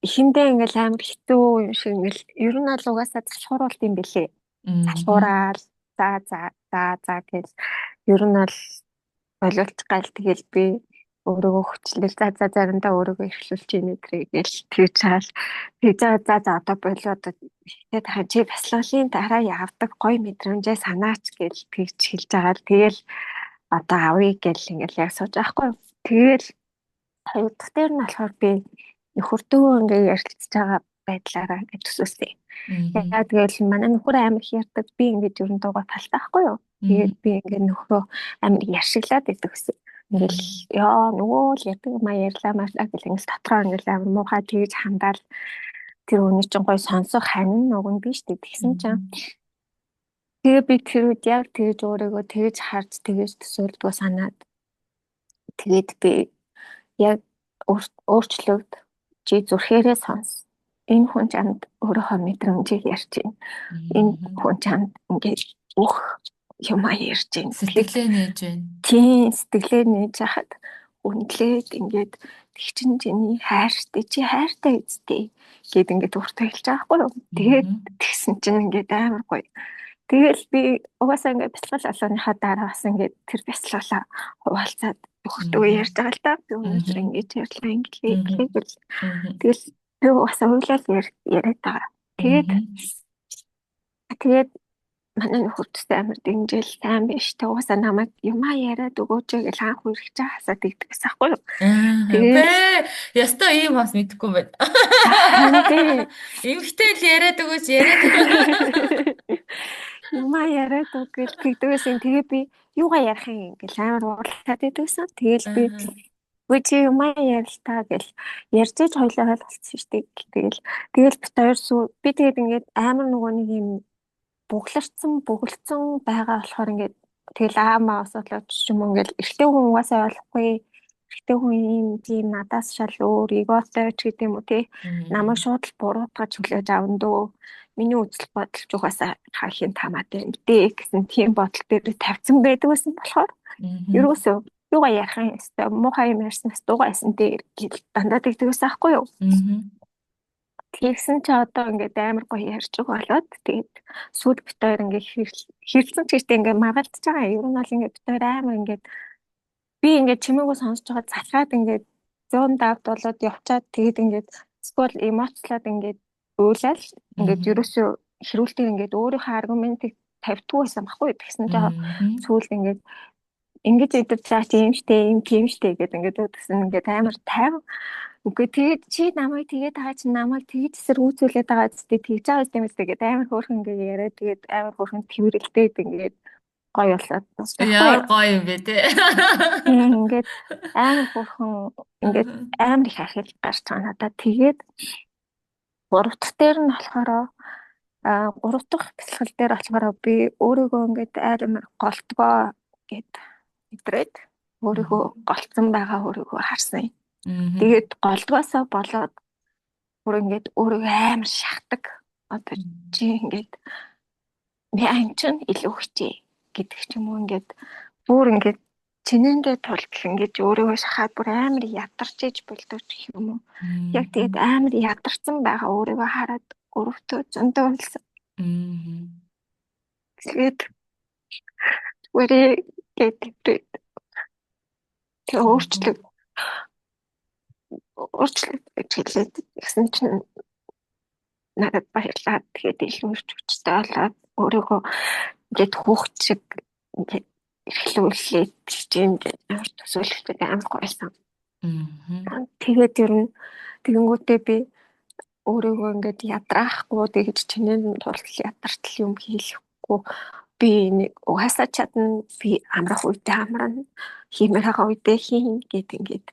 эхэндээ ингээл амар хитүү юм шиг ингээл ер нь бол угаасаа залхууруулт юм бэлээ. Мгм. Залхуураал за гэж ер нь бол боловч гал тэгэл би өөрийгөө хүчлэл за заримдаа өөрийгөө эрхлүүлж ийн гэдгийг тэгж хаал тэгж за одоо болоо одоо тэгээд хаа чи бясалгалын дараа явдаг гоё мэдрэмжээ санаач гэж тэгж хэлж байгаа л тэгэл одоо авъя гэл ингээл яг сууж байгаа хгүй. Тэгэл хоёр дахь дээр нь болохоор би нөхөртөө ингээ ярилцж байгаа байдлаараа гэж төсөөсэй. Мгм. Яа тэгэл манай нөхөр амар их ярьдаг би ингээд ер нь дуугаа талтай байхгүй юу. Тэгээд би ингээд нөхрөө амар яшиглаад байдаг гэсэн. Ингээл яа нөгөө л ярьдаг маа ярьлаа маалаа гэл ингээд дотроо ингээд амар муухай тэгж хандаал тэр хүний чинь гой сонсох хань нөгөө нь биш үү тэгсэн чинь тэгээ би тэр үед яг тэгж өөрийгөө тэгж харж тэгж төсөөлдгөө санаад тэгээд би яг өөрчлөгд чи зүрхээрээ сонс. Энэ хүн чамд өөрийнхөө мэдрэмжийг ярьж байна. Энэ хүн чамд ингээд бүх юмаа ярьж байна. Сэтгэлээ нээж байна. Тийм сэтгэлээ нээж хахад үнэлээд ингээд тэг чин чиний хайртай чи хайртай үстэй гэд ингээд өөртөө хэлж байгаа хгүй юу. Тэгээд тэгсэн чинь ингээд амар гоё. Тэгэл би угаасаа ингээд бяцлал алууныхаа дараа бас ингээд тэр бяцлалаа хуваалцаад нөхөртөө ярьж байгаа л да. Би өнөөдөр ингэж ярьлаа ингэлээ. Тэгэл би угаасаа уйлал яриад байгаа. Тэгээд манай нөхөртөө амар дэмжил сайн биш. Тэг угаасаа намайг юмаа яриад өгөөч гэж анх үргэж хасаад игдэгс ахгүй юу. Тэгээ ястаа ийм бас мэдэхгүй байна. Эмхтэй л яриад өгөөч яриад. Юмаа яриад өгөөл тэгдэгсэн. Тэгээ би юугаа ярих юм гэж амар уурлаад идэгсэн. Тэгэл би үгүй чи юмаа ярилтаа гэл ярьж иж хоёлоо ойлголцсон шүү дээ. Тэгэл бит хоёр би тэгээд ингээд амар нөгөө нэг юм бөглөрцөн байгаа болохоор ингээд тэгэл аамаа асуудлууд ч юм уу ингээд эрэгтэй хүн угаасаа ойлгохгүй эрэгтэй хүн юм тийм надаас шал өөр эготой ч гэдэг юм уу тий намайг шууд л буруутгаж хүлээж аван дөө миний үзэл бодол ч угаасаа хаахийн тамаатай юм дээ гэсэн тийм бодол дээр тавьсан байдаг байсан болохоор ерөөсөө юугаа ярих юм өстой муухай юм ярьснаас дуугайсан дээ гэж дандаа тэгдэгээс аахгүй юу. Тэгсэн чи одоо ингээд амар гоё ярьж байгаа болоод тэгээд сүүл бит хоёр ингээд хэрэлсэн ч гэжтэй ингээд маргалдаж байгаа. Ер нь бол ингээд бит хоёр амар ингээд би ингээд чимээгөө сонсож байгаа залхаад ингээд 100 давд болоод явчаад тэгээд ингээд скол эмоцлоод ингээд уйлал ингээд ерөөсөө хэрүүлтээр ингээд өөрийнхөө аргументыг тавьдгүй байсан байхгүй. Тэгсэн чинь сүүл ингээд ингэж идэвчээ тийм штэ юм тийм штэ гэдэг ингээд өгсөн ингээд амар тайван. Үгүй тэгээд чи намайг тэгээд байгаа чи намайг тэгж эсэргүүцүүлээд байгаа зү тэгж байгаа юм эсвэл тэгээд амар хөөрхөн ингээд яриад тэгээд амар хөөрхөн тэрвэрлдээд ингээд гоё болоод. Яар гоё юм бэ те. Ингээд амар хөөрхөн ингээд амар их ахил гарч байгаа надад тэгээд гурав дахь дээр нь болохоор гурав дахь бэлтгэл дээр болохоор би өөрийгөө ингээд амар голтгоо гэд мэдрээд өөрийгөө голцсон байгаа өөрийгөө харсан юм. Тэгээд голдгоосоо болоод бүр ингээд өөрийгөө амар шахдаг. Одоо чи ингээд мяан чинь илүү хичээ гэдэг ч юм уу ингээд бүр ингээд чинээндээ тултал ингээд өөрийгөө шахаад бүр амар ядарч иж болдог гэх юм уу. Яг тэгээд амар ядарсан байгаа өөрийгөө хараад өрөвтөө зөндөө болсон. Тэгээд үрээ гэдэг тэг өөрчлөлт гэж хэлээд гэсэн чинь надад баярлаад тэгээд илүү их хүчтэй болоод өөрийгөө ингээд хүүхд шиг ингээд эрхлүүлээд хичээнд амар төсөөлөлтөд амар гойсон. Тэгээд ер нь тэгэнгүүтээ би өөрийгөө ингээд ядраахгүй тэгж чинээ тултал ядартал юм хийхгүй би нэг угаасаа чадна, би амрах үедээ амарна, хиймээр байгаа үедээ хийн гэд ингээд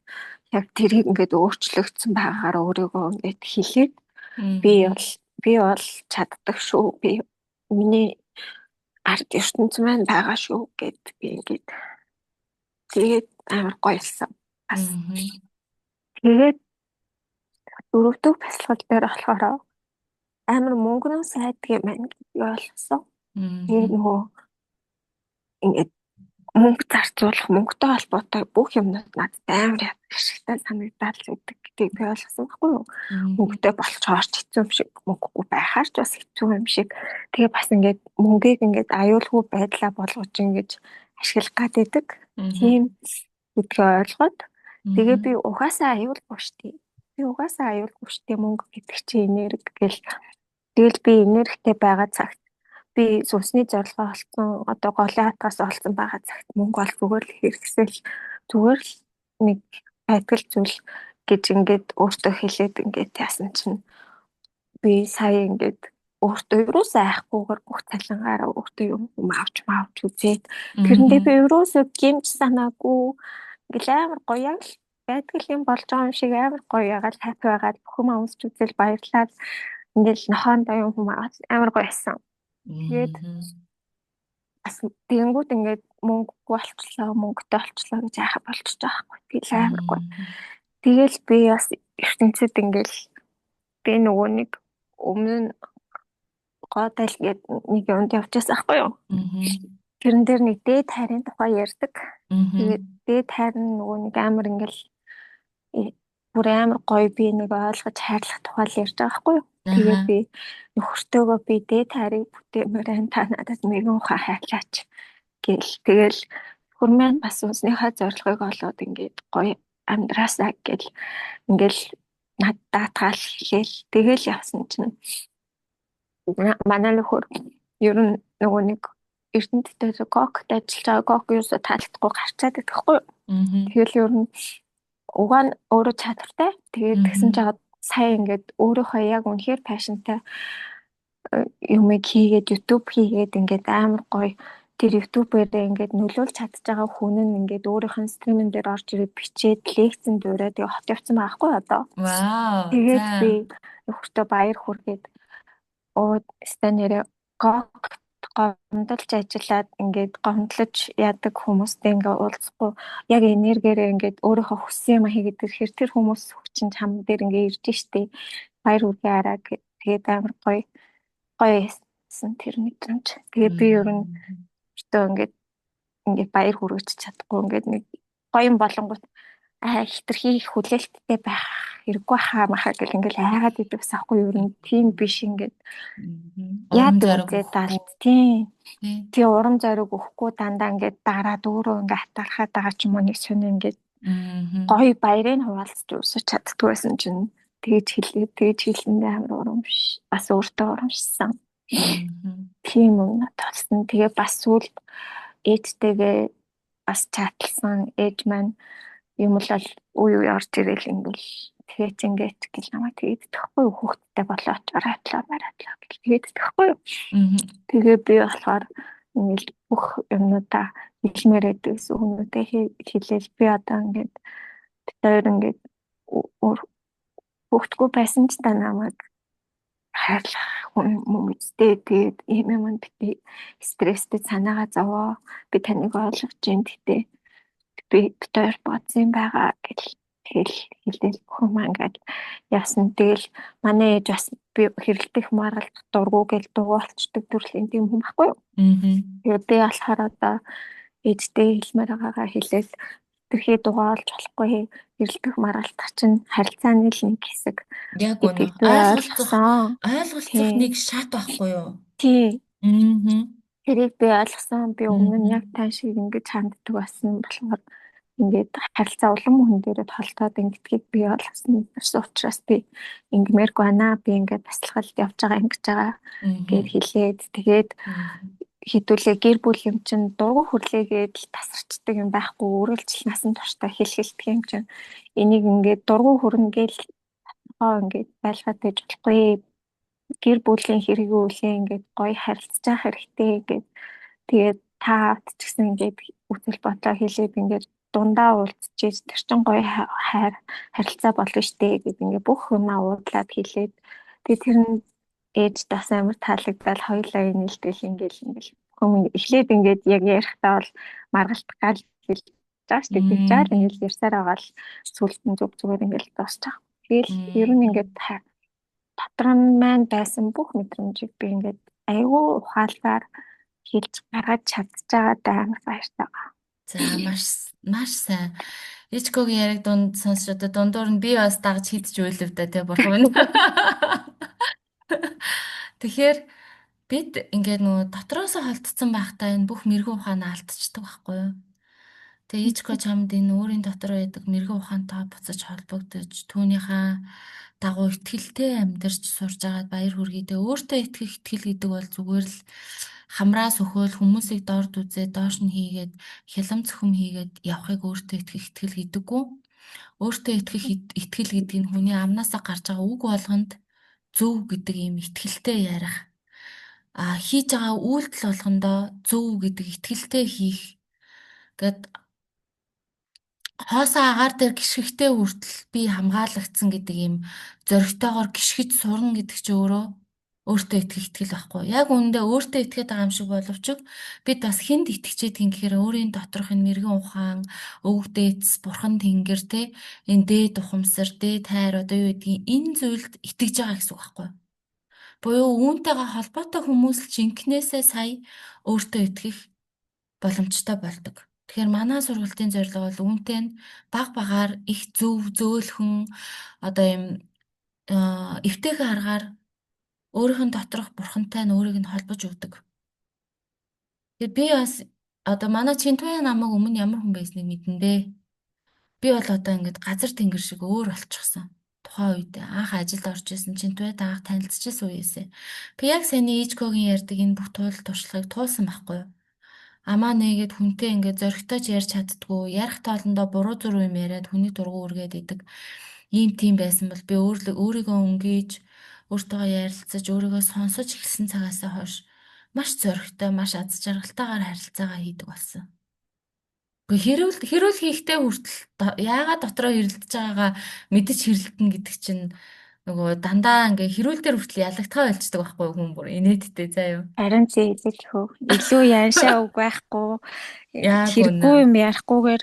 яг тэрийг ингээд өөрчлөгдсөн байгаагаар өөрийгөө ингээд хэлээд би Мгм. бол би бол чаддаг шүү. Би миний ард ертөнц маань байгаа шүү гэд би ингээд тэгээд амар гоёлсон. Бас Мгм. тэгээд дөрөвдөг бясалгал дээр болохоор амар мөнгөнөө сайдгийн маань гэдгийг ойлгосон. Тэгээд Мгм. нөгөө ингээд мөнгө зарцуулах, мөнгөтэй холбоотой бүх юмнууд надад амар ашигтай санагдаад л байдаг гэдгийг би ойлгосон байхгүй юу? Мгм. Мөнгөтэй болцохоор ч хэцүү юм шиг, мөнгөгүй байхаар ч бас хэцүү юм шиг. Тэгээ бас ингээд мөнгийг ингээд аюулгүй байдлаа болгож ингэж ашиглах гад байдаг. Мгм. Тийм гэдгийг ойлгоод тэгээ би Мгм. угаасаа аюулгүй штий. Би угаасаа аюулгүй штий мөнгө гэдэг чинь энерги гэл. Тэгэл би энергитэй байгаа цагт би сүнсний зорилгоо олцсон одоо голын хатгаас олцсон байгаа цагт мөнгө бол зүгээр л хэрэгсэл зүгээр л нэг байтгал зүйл гэж ингээд өөртөө хэлээд ингээд яасан чинь би сая ингээд өөртөө юусаа айхгүйгээр бүх цалингаараа өөртөө юм авч үзээд тэрэндээ би Мгм. юусоо гэмж санаагүй ингээл амар гоё яг л байтгал юм болж байгаа юм шиг амар гоё ягаад хаппи байгаад бүх юм өмсч үзэл баярлаад ингээл нохоондоо юм амар гоё байсан. Тэгээд Мгм. бас тэгэнгүүт ингээд мөнгөгүй болчихлоо, мөнгөтэй болчихлоо гэж яхаа болчихж байгаа байхгүй. Тэгэл амаргүй. Мгм. Тэгэл би бас ертөнцид ингээд би нөгөө нэг өмнө нь годал гээд нэг юмд явчихсан байхгүй юу? Мгм. Тэрэн дээр нэг дээд хайрын тухай ярьдаг. Тэгээд Мгм. дээд хайр нь нөгөө нэг амар ингээд бүр амар гоё би нэг ойлгож хайрлах тухай л ярьж байгаа байхгүй юу? Тэгээд Аха. би нөхөртөөгөө би дээд хайрыг бүтээмээр энэ та надад мэгэн ухаан хайрлаач гэл. Тэгэл хөрмэн бас үнснийхээ зорилгыг олоод ингээд гоё амьдраасаа гэл ингээл над даатгаал хэлээл тэгэл явсан чинь манай нөхөр ер нь нөгөө нэг Эрдэнэттэй кокт ажиллаж байгаа кок юусо таалагдахгүй гарчаад байхгүй юу? Мгм. Тэгэл ер нь угаа нь өөрөө чадвартай. Тэгээд тэгсэн Мгм. жагаад сая ингээд өөрийнхөө яг үнэхээр пашнтай юмыг хийгээд YouTube хийгээд ингээд амар гоё тэр YouTube-ээрээ ингээд нөлөөлж чадж байгаа хүн нь ингээд өөрийнх нь стримэн дээр орж ирээд бичээд лекцэн дүүрээ тэгээ хот явцсан байхгүй одоо. Вау. За. Тэгээд би нөхөртөө баяр хүргээд станерэ гомдолж ажиллаад ингээд гомдлож яадаг хүмүүстэй ингээд уулзахгүй яг энергиэрээ ингээд өөрийнхөө хүссэн юм хийгээд ирэхээр тэр хүмүүс хүчин чам дээр ингээд ирж штэ баяр үргээ араа тэгээд амар гоё байсан тэр мэдрэмж. Тэгээ би ер нь Мгм. өөртөө ингээд баяр хүргэж чадахгүй ингээд нэг гоё юм болонгот хитрхи хүлээлттэй байх хэрэггүй хаа махаа гэл ингээл айгаад идэв бас аахгүй ер нь тийм биш ингээд Мгм. Урам яадаг зориг үзээ өгөхгүй даалт тийм тий. тий урам зориг өгөхгүй дандаа ингээд дараад өөрөө ингээд хатаархаад байгаа ч юм уу нэг сони ингээд Мгм. гоё баярыг хуваалцаж өсөж чаддгүй байсан чинь тэгж хэлэндээ амар урамш бас өөртөө урамшсан Мгм. тийм юм толсон тэгээ бас сүүл ээжтэйгээ бас чатлсан ээж маань юм бол уу орж ирэл ингээл тэгээ ч ингээд гэл намайг тэгээд тэхгүй хүүхдтэй болооч араатлаа мараатлаа гэл тэгээд тэхгүй. Мгм. Тэгээ би болохоор ингээл бүх юмнуудаа хэлмээр байдаг гэсэн хүмүүстээ хэлээл би одоо ингээд бид хоёр ингээд хүүхдгүй байсан ч та намайг хайрлах хүн үстэй тэгээд ийм юмд би стресстэй санаагаа зовоо би таныг ойлгож байна гэдэг би битээр бодсон байгаа гэж хэлээл бүх юм ингээд яасан. Тэгэл манай ээж бас би хэрэлдэх маргалт дургу гэл дуугалцдаг төрлийн тийм хүн байхгүй юу. Мгм. Тэгээ би болохоор одоо ээжтэй хэлмээр байгаагаа хэлээл тэрхий дугаалж болохгүй хэрэлдэх маргалт чинь харилцааны л нэг хэсэг Яг үнэ. гэдгийг би ойлгосон. Ойлголцох Тийм. нэг шат байхгүй юу? Тийм. Мгм. Тэрийг би ойлгосон. Би өмнө нь яг Мгм. тань шиг ингэж ханддаг болсон болохоор ингээд харилцаа улам хүн дээрээ толтоод ингэдгийг би ойлгосон. Тэрс учраас би ингэмээргүй байна. Би ингээд таслахад явж байгаа ингэж байгаа гэд Мгм. хэлээд тэгээд Мгм. хэдүүлээ гэр бүл юм чинь дургу хүрлээгээд л тасарчдаг юм байхгүй. Өөрөлдөл насан туршдаа хэлдэг юм чинь энийг ингээд дургу хүрнгээл ингээд байлгаад байж болохгүй. Гэр бүлийн хэрэг үлээ ингээд гоё харилцаж явах хэрэгтэй гэдэг Тэгээд таад ч гэсэн ингээд үтэл бодлоо хэлээд ингээд дундаа уулзчихээж тэр чин гоё харилцаа болно штэ гэдэг ингээд бүх юмаа уудлаад хэлээд тэгээд тэр нь ээж бас амар таалагдал хоёулаа нийлдээл ингээл хүмүүс эхлээд ингээд яг ярихдаа бол маргалдах гал хэлж байгаа штэ тэгж жаал ингээл ярьсаар байгаа л сүлд нь зүгээр ингээл дуусчих. Тэгэл ер нь ингээд дотор нь маань байсан бүх мэдрэмжийг би ингээд айгүй ухаалгаар хэлж гаргаж чадчихагаад амар баяртай байгаа. За маш сайн. Ичкогийн яриг дунд сонсож одоо дундуур нь би бас дагж хийдэж байлв да те бурхан минь. Тэгэхээр бид ингээд нөгөө дотроосоо холдсон байхдаа энэ бүх мэрэгэн ухаанаа алдчихдаг байхгүй юу? Тэгээ ичко чамд энэ өөрийн дотор байдаг мэрэгэн ухаантай буцаж холбогдож түүнийхээ дагуу итгэлтэй амьдарч сурж агаад баяр хүргэе. Тэгээ өөртөө итгэх итгэл гэдэг бол зүгээр л хамраас өхөөл хүмүүсийг дорд үзээ доош нь хийгээд хялам цөхөм хийгээд явахыг өөртөө итгэх итгэл гэдэггүй. Өөртөө итгэх итгэл гэдэг нь хүний амнаасаа гарч байгаа үг болгонд зөв гэдэг ийм итгэлтэй ярих. Хийж байгаа үйлдэл болгондоо зөв гэдэг итгэлтэй хийх гэд хоосоо агаар дээр гიშгэгтэй хүртэл би хамгаалагдсан гэдэг ийм зоригтойгоор гიშгэж сурна гэдэг чи өөртөө итгэх итгэл байхгүй. Яг үүндээ өөртөө итгээд байгаа юм шиг боловч бид бас хүнд итгэжээдгин гэхээр өөрийн доторх энэ мэрэгэн ухаан, өвөг дээдс, бурхан тэнгэр те энэ дээд ухамсар, дээд хайр одоо юу гэдгийг энэ зүйлд итгэж байгаа гэсэн үг байхгүй. Буюу үүнтэйгээ холбоотой хүмүүс л жинкнээсээ сая өөртөө итгэх боломжтой болдог. Тэгэхээр манай сургалтын зорилго бол үүнтэй нь баг багаар их зөв зөөлхөн одоо юм эвтэйхэн аргаар өөрийнх нь доторх бурхантай нь өөрийг нь холбож өгдөг. Тэгээд би бас одоо манай Чинтуя намайг өмнө ямар хүн байсныг мэдэн дээ. Би бол одоо ингээд газар тэнгэр шиг өөр болчихсон. Тухайн үед анх ажилд орж исэн Чинтуяд анх танилцчихсан үеэсээ. Би яг саяны Ичкогийн ярьдаг энэ бүх туршлагыг туулсан байхгүй юу? Амаа нэгээд хүнтэй ингээд зоригтойч ярьж чаддгүй, ярих тоолондоо буруу зуруу юм яриад хүний дургу үргээд идэг. Ийм тийм байсан бол би өөрийгөө өнгийж, өөртөөгөө ярилцаж, өөрийгөө сонсож эхэлсэн цагаасаа хойш маш зоригтой, маш аз жаргалтайгаар харилцаагаа хийдэг болсон. Гэхдээ хэрүүл хийхдээ хүртэл яагаад дотроо хэрэлдэж байгаагаа мэдэж хэрэлдэнэ гэдэг чинь нөгөө дандаа ингээ хэрүүл дээр хүртэл ялагдхаа болчдөг байхгүй хүн бүр инээдтэй заа юу. Харин зээлж хөө. Илүү яашаа үг байхгүй. Яг Хэрэггүй үнэ. юм ярихгүй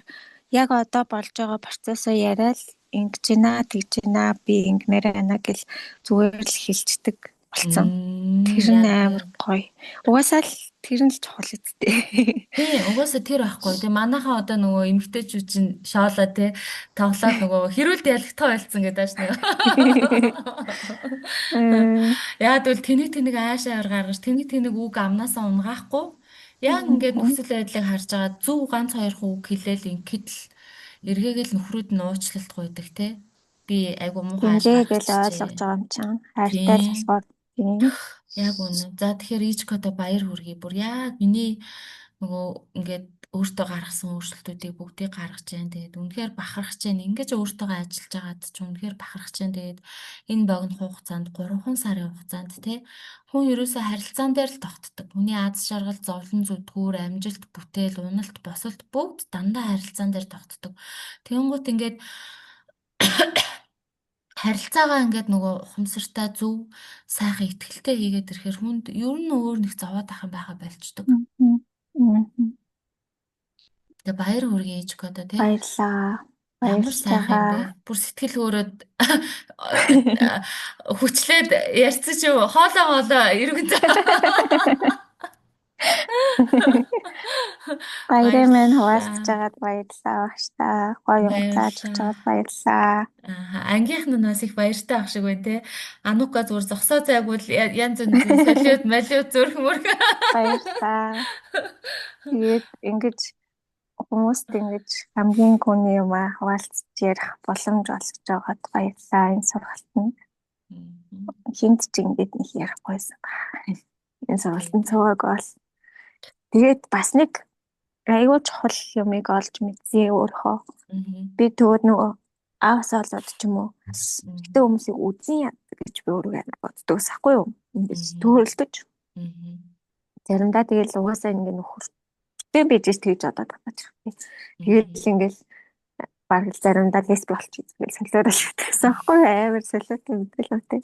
яг одоо болж байгаа процессоо яриад ингэж гинэ тэгж гинэ би ингэмээр байна гэл зүгээр л хэлцдэг болсон. Тэр нь амар гоё. Угаасаа л тэр нь л чухал үстэй. Тий, угаасаа тэр байхгүй. Тэгээ манайхаа одоо нөгөө эмгтээчүүд чинь шоолоо те тоглоод нөгөө хэрүүлд ялгтаа байлцсан гэдэг ааш нэг. Яад бол тэнийг аашаар гаргаж тэнийг үг амнаасаа унгаахгүй. Яг ингээд нөхцөл байдлыг харж байгаа зөв ганц хоёр үг хэлээл ингээд л эргээгээл нөхрүүд нь уучлалт гуйдаг те. Би айгу муухай Ингээл ойлгож байгаа юм чинь. Хайртай л болохоор тийм. Яг үнэ. За тэгэхээр Ичкото баяр хүргэе. Бүр яг миний нөгөө ингээд өөртөө гаргасан өөрчлөлтүүдийг бүгдийг гаргаж जैन. Тэгээд үнэхээр бахархаж जैन. Ингэж өөртөөгөө ажиллаж байгаад ч үнэхээр бахархаж जैन. Тэгээд энэ богино хугацаанд 3 сарын хугацаанд те хүн ерөөсөө харилцаан дээр л тогтдог. Хүний аз жаргал, зовлон зүтгүүр, амжилт, бүтээл, уналт, босолт бүгд дандаа харилцаан дээр тогтдог. Тэгэнгუთ ингээд харилцаагаа ингээд нөгөө ухамсартай зөв сайхан ихтгэлтэй хийгээд ирэхээр хүнд ер нь өөр нэг зовоод ах юм байха болчдөг. Тэгээ баяр хүргэе Ичкото тий. Баярлаа. Ямар сайхан юм бэ. Бүр сэтгэл хөөрөөд хүчлээд ярьсан чи хоолоо эргэн Баяраа минь хуваалцж байгаад баярлалаа багштай. Гоё юм зааж өгч байгаад баярлалаа. Ангийнх нь бас их баяртай ах шиг байна те. Анука зүгээр зогсоо зайгвал янз бүрийн солиод малиуд зүрх мөрх. Баярлалаа. Тэгээд ингэж хүмүүст ингэж хамгийн гүний юм хуваалцж ярих боломж олгож байгаад баярлалаа энэ сургалтанд. Хинт ч ингэж нэг ярихгүйсэн. Энэ сургалтын цугааг бол тэгээд бас нэг айгүй чухал юмыг олж мэдсэн өөрөө. Би тэгвэл нөгөө аавсаа болоод ч юм уу. Гэтэ хүмүүсийг үзэн яадаг гэж би өөрөө боддог сахгүй юу? Ингэж төрөлдөж. Заримдаа тэгэл угаасаа ингээ нөхөртэй байж тэгж одоо татаж байгаа. Тэгэл ингээл баг л заримдаа лесби болчих гэж солиод ашигтайсан байхгүй юу? Амар солиод мэдрэл үүтэй.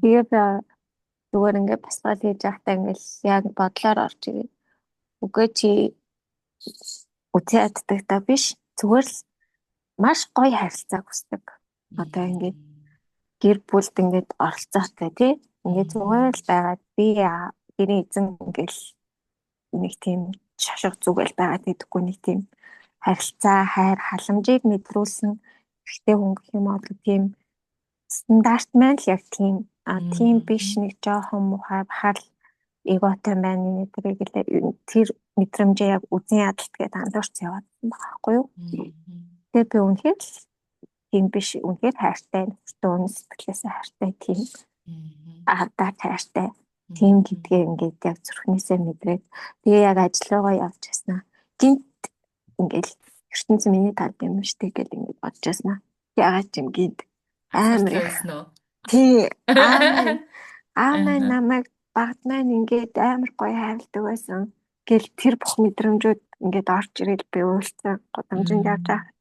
Тэгээ би зүгээр ингээ басгаал хийж байхдаа ингээл яг бодлоор орж ирээ. Үгүй чи үгүй яддаг та биш. Зүгээр л маш гоё харилцааг хүсдэг. Одоо ингээд гэр бүлд ингээд оролцоотой тий. Ингээд зүгээр л байгаад би гэрийн эзэн ингээл нэг тийм шошго зүгэл байгаад идэхгүй нэг тийм харилцаа, хайр, халамжийг мэдрүүлсэн ихтэй хүн гэх юм бол тийм стандарт маань л яг тийм тийм биш нэг жоохон мухай бахал эготой байна нэтэрэг л тэр мэдрэмжээ яг үзэн ядалт гэдээ хандуурч яваад байхгүй юу? Тэгээ би үнэхээр л тийм биш үнэхээр хайртай нөхөртөө үнэ сэтгэлээсээ хайртай тийм аавдаа хайртай тийм гэдгээ ингээд яг зүрхнээсээ мэдрээд тэгээ яг ажил руугаа явж яснаа. Гинт ингээд ертөнцийн миний тал юм штэ гэл ингээд бодож яснаа. Ягаад ч юм гинт амар тий аа намайг багт маань ингээд амар гоё хайрладаг байсан. Гэл тэр бүх мэдрэмжүүд ингээд орж ирэл би уйлцсан годамжинд явж байгаа.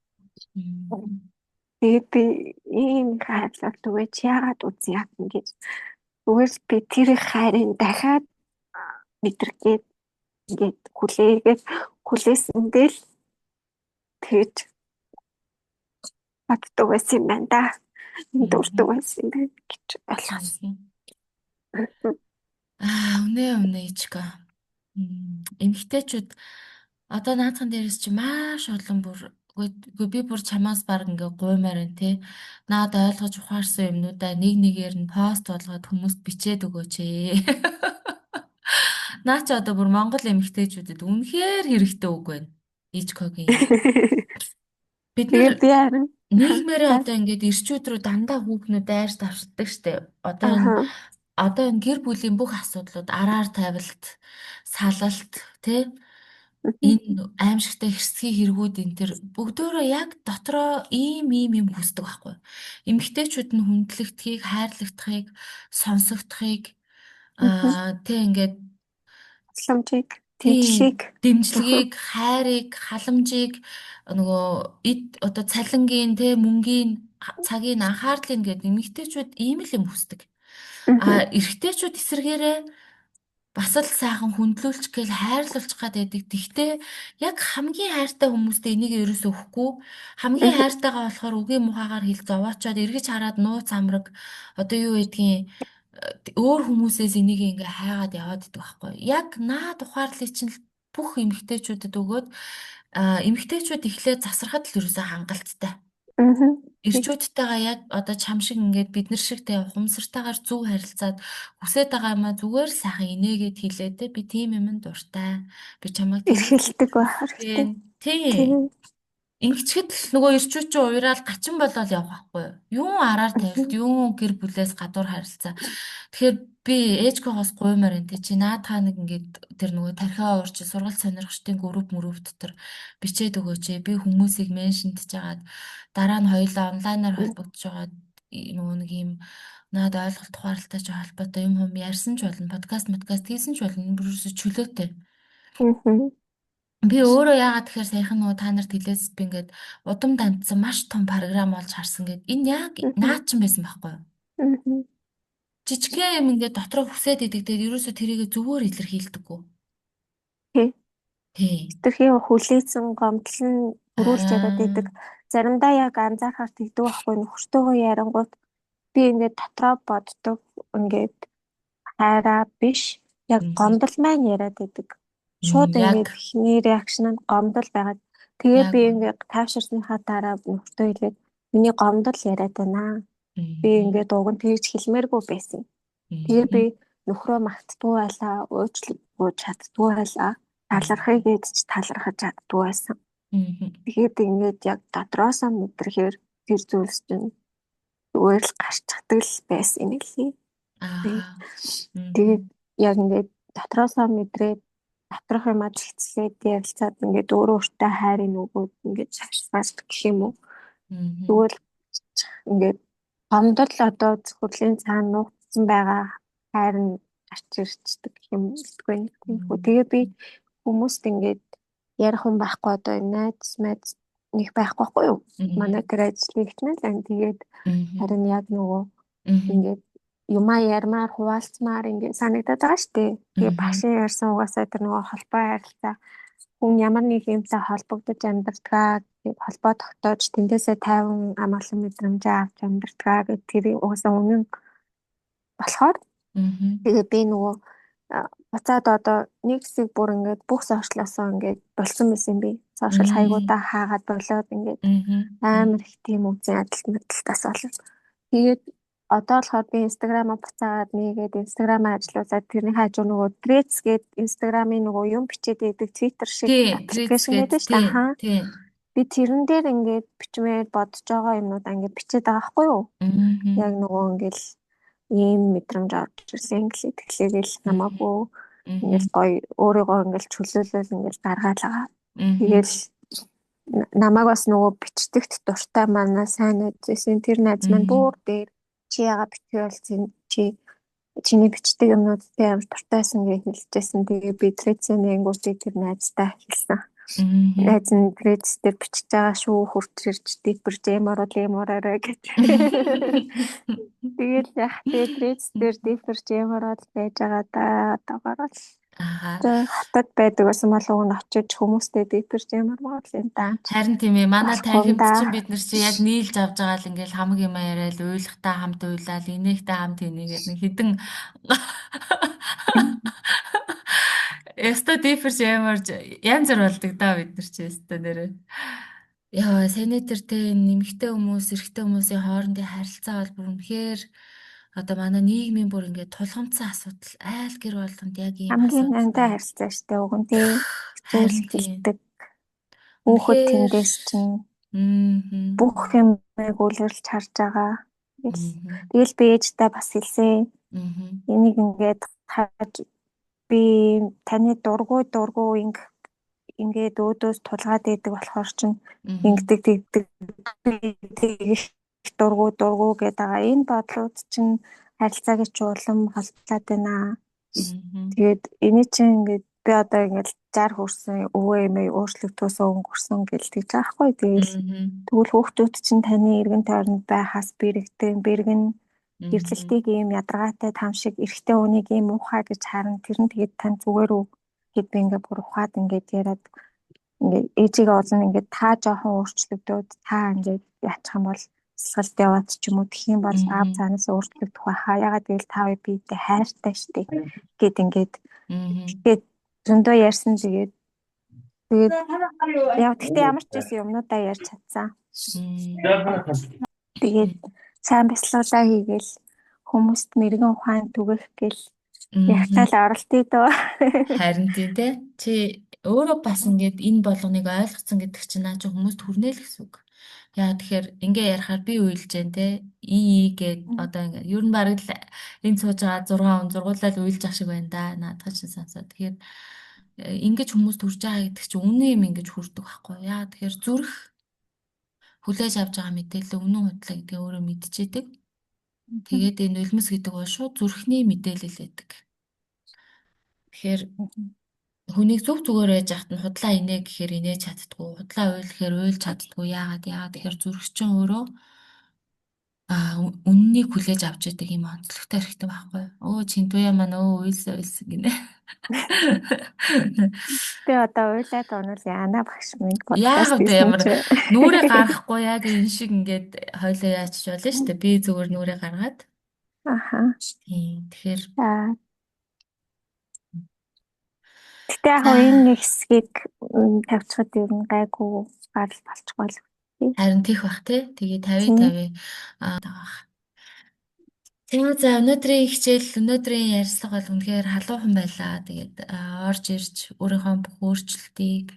Тэгээд би ийм хайрлах түгээч яагаад үзье яах юм гэж. Зүгээр би тэр хайрын дахиад мэдрэхгээд ингээд хүлээсэндээ л тэгж боддог байсан юм байна да. Дуртай байсан юм байна гэж болохоос. Үнэ ичка. Эмэгтэйчүүд одоо наадхан дээрээс чи маш олон бүр үгүй би бүр чамаас баг ингээ гуймаар байна те. Наад ойлгож ухаарсан юмнуудаа нэг нэгээр нь пост болгоод хүмүүст бичээд өгөөч ээ. Наа чи одоо бүр Монгол эмэгтэйчүүдэд үнэхээр хэрэгтэй үг байна. Ичкогийн. Бид нар нийгмээрээ одоо ингээд ирчүүд рүү дандаа хүүхнүүд дайрч давшдаг штэ. Одоо энэ гэр бүлийн бүх асуудлууд араар тавилт, салалт тий энэ аимшигтай хэрсгийн хэрэгүүд энэ төр бүгдөө яг дотроо ийм хүсдэг байхгүй. Эмэгтэйчүүд нь хүндлэгдхийг, хайрлагдахыг, сонсогдохыг тий ингээд дэмжлэгийг, хайрыг, халамжийг нөгөө одоо цалингийн тий мөнгийн цагийн анхаарлыг ингээд эмэгтэйчүүд ийм л юм хүсдэг. Эрэгтэйчүүд эсэргээрээ бас л сайхан хүндлүүлчих гээл хайрлуулчих гад байдаг. Тэгтээ яг хамгийн хайртай хүмүүстэй энийг ерөөсөө өгөхгүй. Хамгийн хайртайгаа болохоор үгийн мухагаар хэл зовоочоод эргэж хараад нууц амраг одоо юу гэдгийг өөр хүмүүсээс энийг ингээ хайгаад яваад идэх байхгүй. Яг наад ухаарлыг чинь бүх эмэгтэйчүүдэд өгөөд эмэгтэйчүүд эхлээд засархад л ерөөсөө хангалттай. Ирчүүдтэйгээ яг одоо чам шиг ингээд бид нар шиг тэ ухамсартайгаар зөв харилцаад хүсэж байгаа юмаа зүгээр сайхан инээгээд хэлээ тэ би тийм юм дуртай. Би чамайг эрхэлдэг байх хэрэгтэй. Тийм. Ингэчгэд нөгөө ирчүүд чинь уйраал гачин болоод явах байхгүй юу? Юун араар тавилт, юун гэр бүлээс гадуур харилцаа. Тэгэхээр би ээжгоогоос гуймаар энэ чи наадхаа нэг ингээд тэр нөгөө тархиа уурч сургалт сонирхчдын групп дотор бичээд өгөөч. Би хүмүүсийг меншнтж жагаад дараа нь хоёулаа онлайнаар холбогдож байгаа нөгөө нэг юм наад ойлголт ухаарлалтай ч холбоотой юм ярьсан ч болно, подкаст хийсэн ч болно. Бүрөөсө чөлөөтэй. Би өөрөө яагаад тэгэхээр саяхан нөгөө та нарт хэлээс би ингээд удам дандсан маш том програм болж харсан гэд энэ яг наад чинь байсан байхгүй юу? Жижигхэн юм ингээд дотроо хүсээд идэгдээд ерөөсө тэрийг зөвөр илэрхийлдэггүй. Тий. Тэрхий хүлээсэн гомдол нь өрүүлж яриад идэг. Заримдаа яг анзаархаар тэгдэг байхгүй нөхөртөөгөө ярангууд би ингээд дотроо боддог ингээд хайраа биш яг гомдол маань яриад идэг. Шууд ингээд ихний реакшн нь гомдол байгаад тэгээ би ингээд тааширсныхаа дараа нөхөртөө хэлээд миний гомдол яриад байна. Би ингээд уг нь тэгж хэлмээргүй байсан. Тэгээ би нөхрөө магтдгүй байлаа, уучлахгүй чаддгүй байлаа. Талархыг ээж талархаж чаддгүй байсан. Тэгээд ингээд яг дотроосоо мэдрэхээр тэр зүйлс чинь зүгээр л гарч чаддаг л байсан юм лээ. Тэгээд яг ингээд дотроосоо мэдрээд доторх юмаа зэгцлээд ярилцаад ингээд өөрөө өөртөө хайрын өгөөд ингээд шашсаас гэх юм уу. Тэгвэл ингээд гомдол одоо зөвхөрлийн цаана нуугдсан байгаа хайр нь гарч ирчдэг юм эсвэл нэг тиймхүү. Тэгээ би хүмүүст ингээд ярих хүн байхгүй одоо найз найз нэг байхгүй байхгүй юу? Манай тэр ажлыг хичнээн тэгээд харин яг нөгөө ингээд юмаа ярмаар хуваалцмаар ингээд санагдаад байгаа шүү дээ. Тэгээ багшийн ярьсан угаасаа тэр нөгөө холбоо харилцаа хүн ямар нэг юмтай холбогдож амьдардгаа холбоо тогтоож тэндээсээ тайван амгалан мэдрэмжээ авч амьдардгаа гэх тэр угаасаа үнэн болохоор тэгээ би нөгөө буцаад одоо нэг хэсэг бүр ингээд бүх сошиалосоо ингээд болсон байсан би. Сошиал хаягуудаа хаагаад болоод ингээд амар их тийм үзэн адалт мэдлэлтээс болов. Тэгээд одоо болохоор би инстаграмаа буцаагаад нэгээд инстаграмаа ажиллаусаад тэрний хажуу нөгөө Threads гээд инстаграмын нөгөө юм бичээд байдаг Twitter шиг аппликейшн гэдэг шүү дээ. Би тэрэн дээр ингээд бичмээр бодож байгаа юмнуудаа ингээд бичээд байгаа байхгүй юу? Яг нөгөө ингээд ийм мэдрэмж авч ирсэн инглиш тэгэхээр л намаагүй ингээд гоё өөрийгөө ингээд чөлөөлөл ингээд гаргаад байгаа. Тэгэл намайг бас нөгөө бичдэгт дуртай манай сайн найзсэн тэр найз маань бүр дээр чи яагаад битгий болсон чиний бичдэг юмнууд амар дуртайсан гэж хэлжсэн. Тэгээ би Threads-ийн нэнгүүтээ тэр найзтай хэлсэн. Найз нь Threads дээр бичиж байгаа шүү хүрчирч deeper jam ороо гэж. Тэгэл яг Threads дээр deeper jam ороод байж байгаа да одоогоор л. Хатад байдаг байсан болов нь очиж хүмүүстэй deeper jam ороод л юм да. Харин тийм ээ манай танхимд чинь бид нар чи яг нийлж авж байгаа л ингээл хамаг юм яриад уйлахтаа хамт уйлаад инээхтээ хамт инээгээд нэг хідэн Яста deeper jam орж янз бүр болдог да бид нар чи яста нэрээ. Яа, сенатор нэмэгтэй хүмүүс, эрэгтэй хүмүүсийн хоорондын харилцаа бол бүр үнэхээр одоо манай нийгмийн бүр ингээд тулгамдсан асуудал айл гэр болгонд яг ийм хамгийн андаа харилцаа штэ уг нь тийм зүйлдэг. Хүүхэд тэндээс чинь бүх юмыг үлэрлж харж байгаа. Тэгэл би ээжтэй бас хэлсэн. Энийг ингээд би таны дургу ингээд өөдөөс тулгаад идэг болохоор чинь ингэдэг тэгдэг дургу гэдэг байгаа. Энэ бодлууд чинь харилцаагийн чуулган холтлоод байна. Тэгээд энэ чинь ингээд би одоо ингээд 60 хүрсэн өвөө эмээ өөрчлөгдөхөөс өнгөрсөн гэж тэгж байгаа хгүй. Тэгвэл хүүхдүүд чинь таны эргэн тойронд байхаас бэргэн гэрлэлтийг ийм ядаргаатай там шиг эрэгтэй хүнийг ийм ухаа гэж харан тэр нь тэгээд тань зүгээр үү гэд би ингээд бүр ухаад ингээд яриад ингээд ээжигээ олон ингээд та жоохон өөрчлөгдөөд та ингээд яачих юм бол сэлгэлт яваад ч юм уу тэх юм бол аав цаанаас өөрчлөгдөх байхаа ягаад гэвэл та хоёр биетэй хайртай штеп гэд ингээд тэгээд зөндөө ярьсан тэгээд яа гэхдээ ямар ч байсан юмнуудаа ярьж чадсан. Тэгээд сайн бяцлуудаа хийгээл хүмүүст мэрэгэн ухаан түгэх гэл ягтаал оролтыг дөө. Харин тийм те. Чи өөрөө бас ингээд энэ болгоныг ойлгоцсон гэдэг чинь наа чи хүмүүст хүрнэ л гэсэн үг. Яа тэгэхээр ингээ ярахаар би уйлж जैन те. Гээд одоо ингээ ер нь бараг л энэ сууж байгаа 6 он зургуулаад уйлж ах шиг байна да. Наадах чинь сонсоо. Тэгэхээр ингэж хүмүүст хүрж байгаа гэдэг чинь үнэн юм ингэж хүрдэг байхгүй. Яа тэгэхээр зүрх хүлээж авч байгаа мэдээлэл үнэн худлаа гэдгээ өөрөө мэдчихэдэг. Тэгээд энэ нулимс гэдэг бол шууд зүрхний мэдээлэл байдаг. Тэгэхээр хүнийг зүгээр байж хат нь худлаа инээ гэхээр инээж чаддгүй, худлаа уйл гэхээр уйлж чаддгүй. Яагаад тэгэхээр зүрх чинь өөрөө үннийг хүлээж авч яадаг юм онцлогтой хэрэгтэй байхгүй. Чинтуяа маань уйлсан гинэ. Би одоо уйлаад онол яана багш минь подкаст хийсэн чи нүрээ гаргахгүй яг энэ шиг ингээд хойлоо яачч болно шүү дээ. Би зүгээр нүрээ гаргаад. Аха. Тэгэхээр Гэтэ яг энэ нэг хэсгийг тавьчихад ер нь гайгүй гарал болчихгоо л. Харин тийх бах тий. Тэгээ 50-50 таах. За өнөөдрийн өнөөдрийн ярилцлага бол үнэхээр халуухан байлаа. Тэгээд орж ирж өөрийнхөө бүх өөрчлөлтийг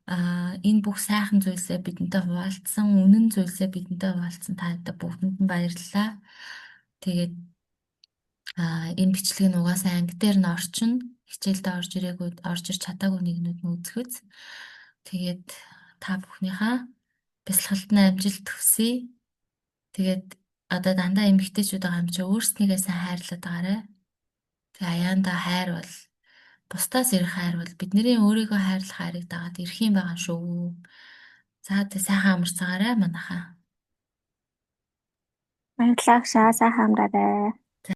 энэ бүх сайхан зүйлсээ бидэнтэй хуваалцсан, үнэн зүйлсээ бидэнтэй хуваалцсан та бүгдэнд нь баярлалаа. Тэгээд энэ бичлэг нь угаасаа анги дээр нь орчин хичээлдээ орж ирж чадаагүй нэгнүүд нь үзэхүз. Тэгээд та бүхнийхээ бясалгалд нь амжилт хүсье. Тэгээд одоо дандаа эмэгтэйчүүд байгаа юм чи өөрснийгөө сайн хайрлаад байгаарай. Тэгээ аяанда хайр бол бусдаас ирэх хайр бол бидний өөрийгөө хайрлах хайрыг дагаад ирэх юм байгаа шүү. За тэ сайхан амарцгаарай манайхаа. Баярлалаа. Сайхан амраарай.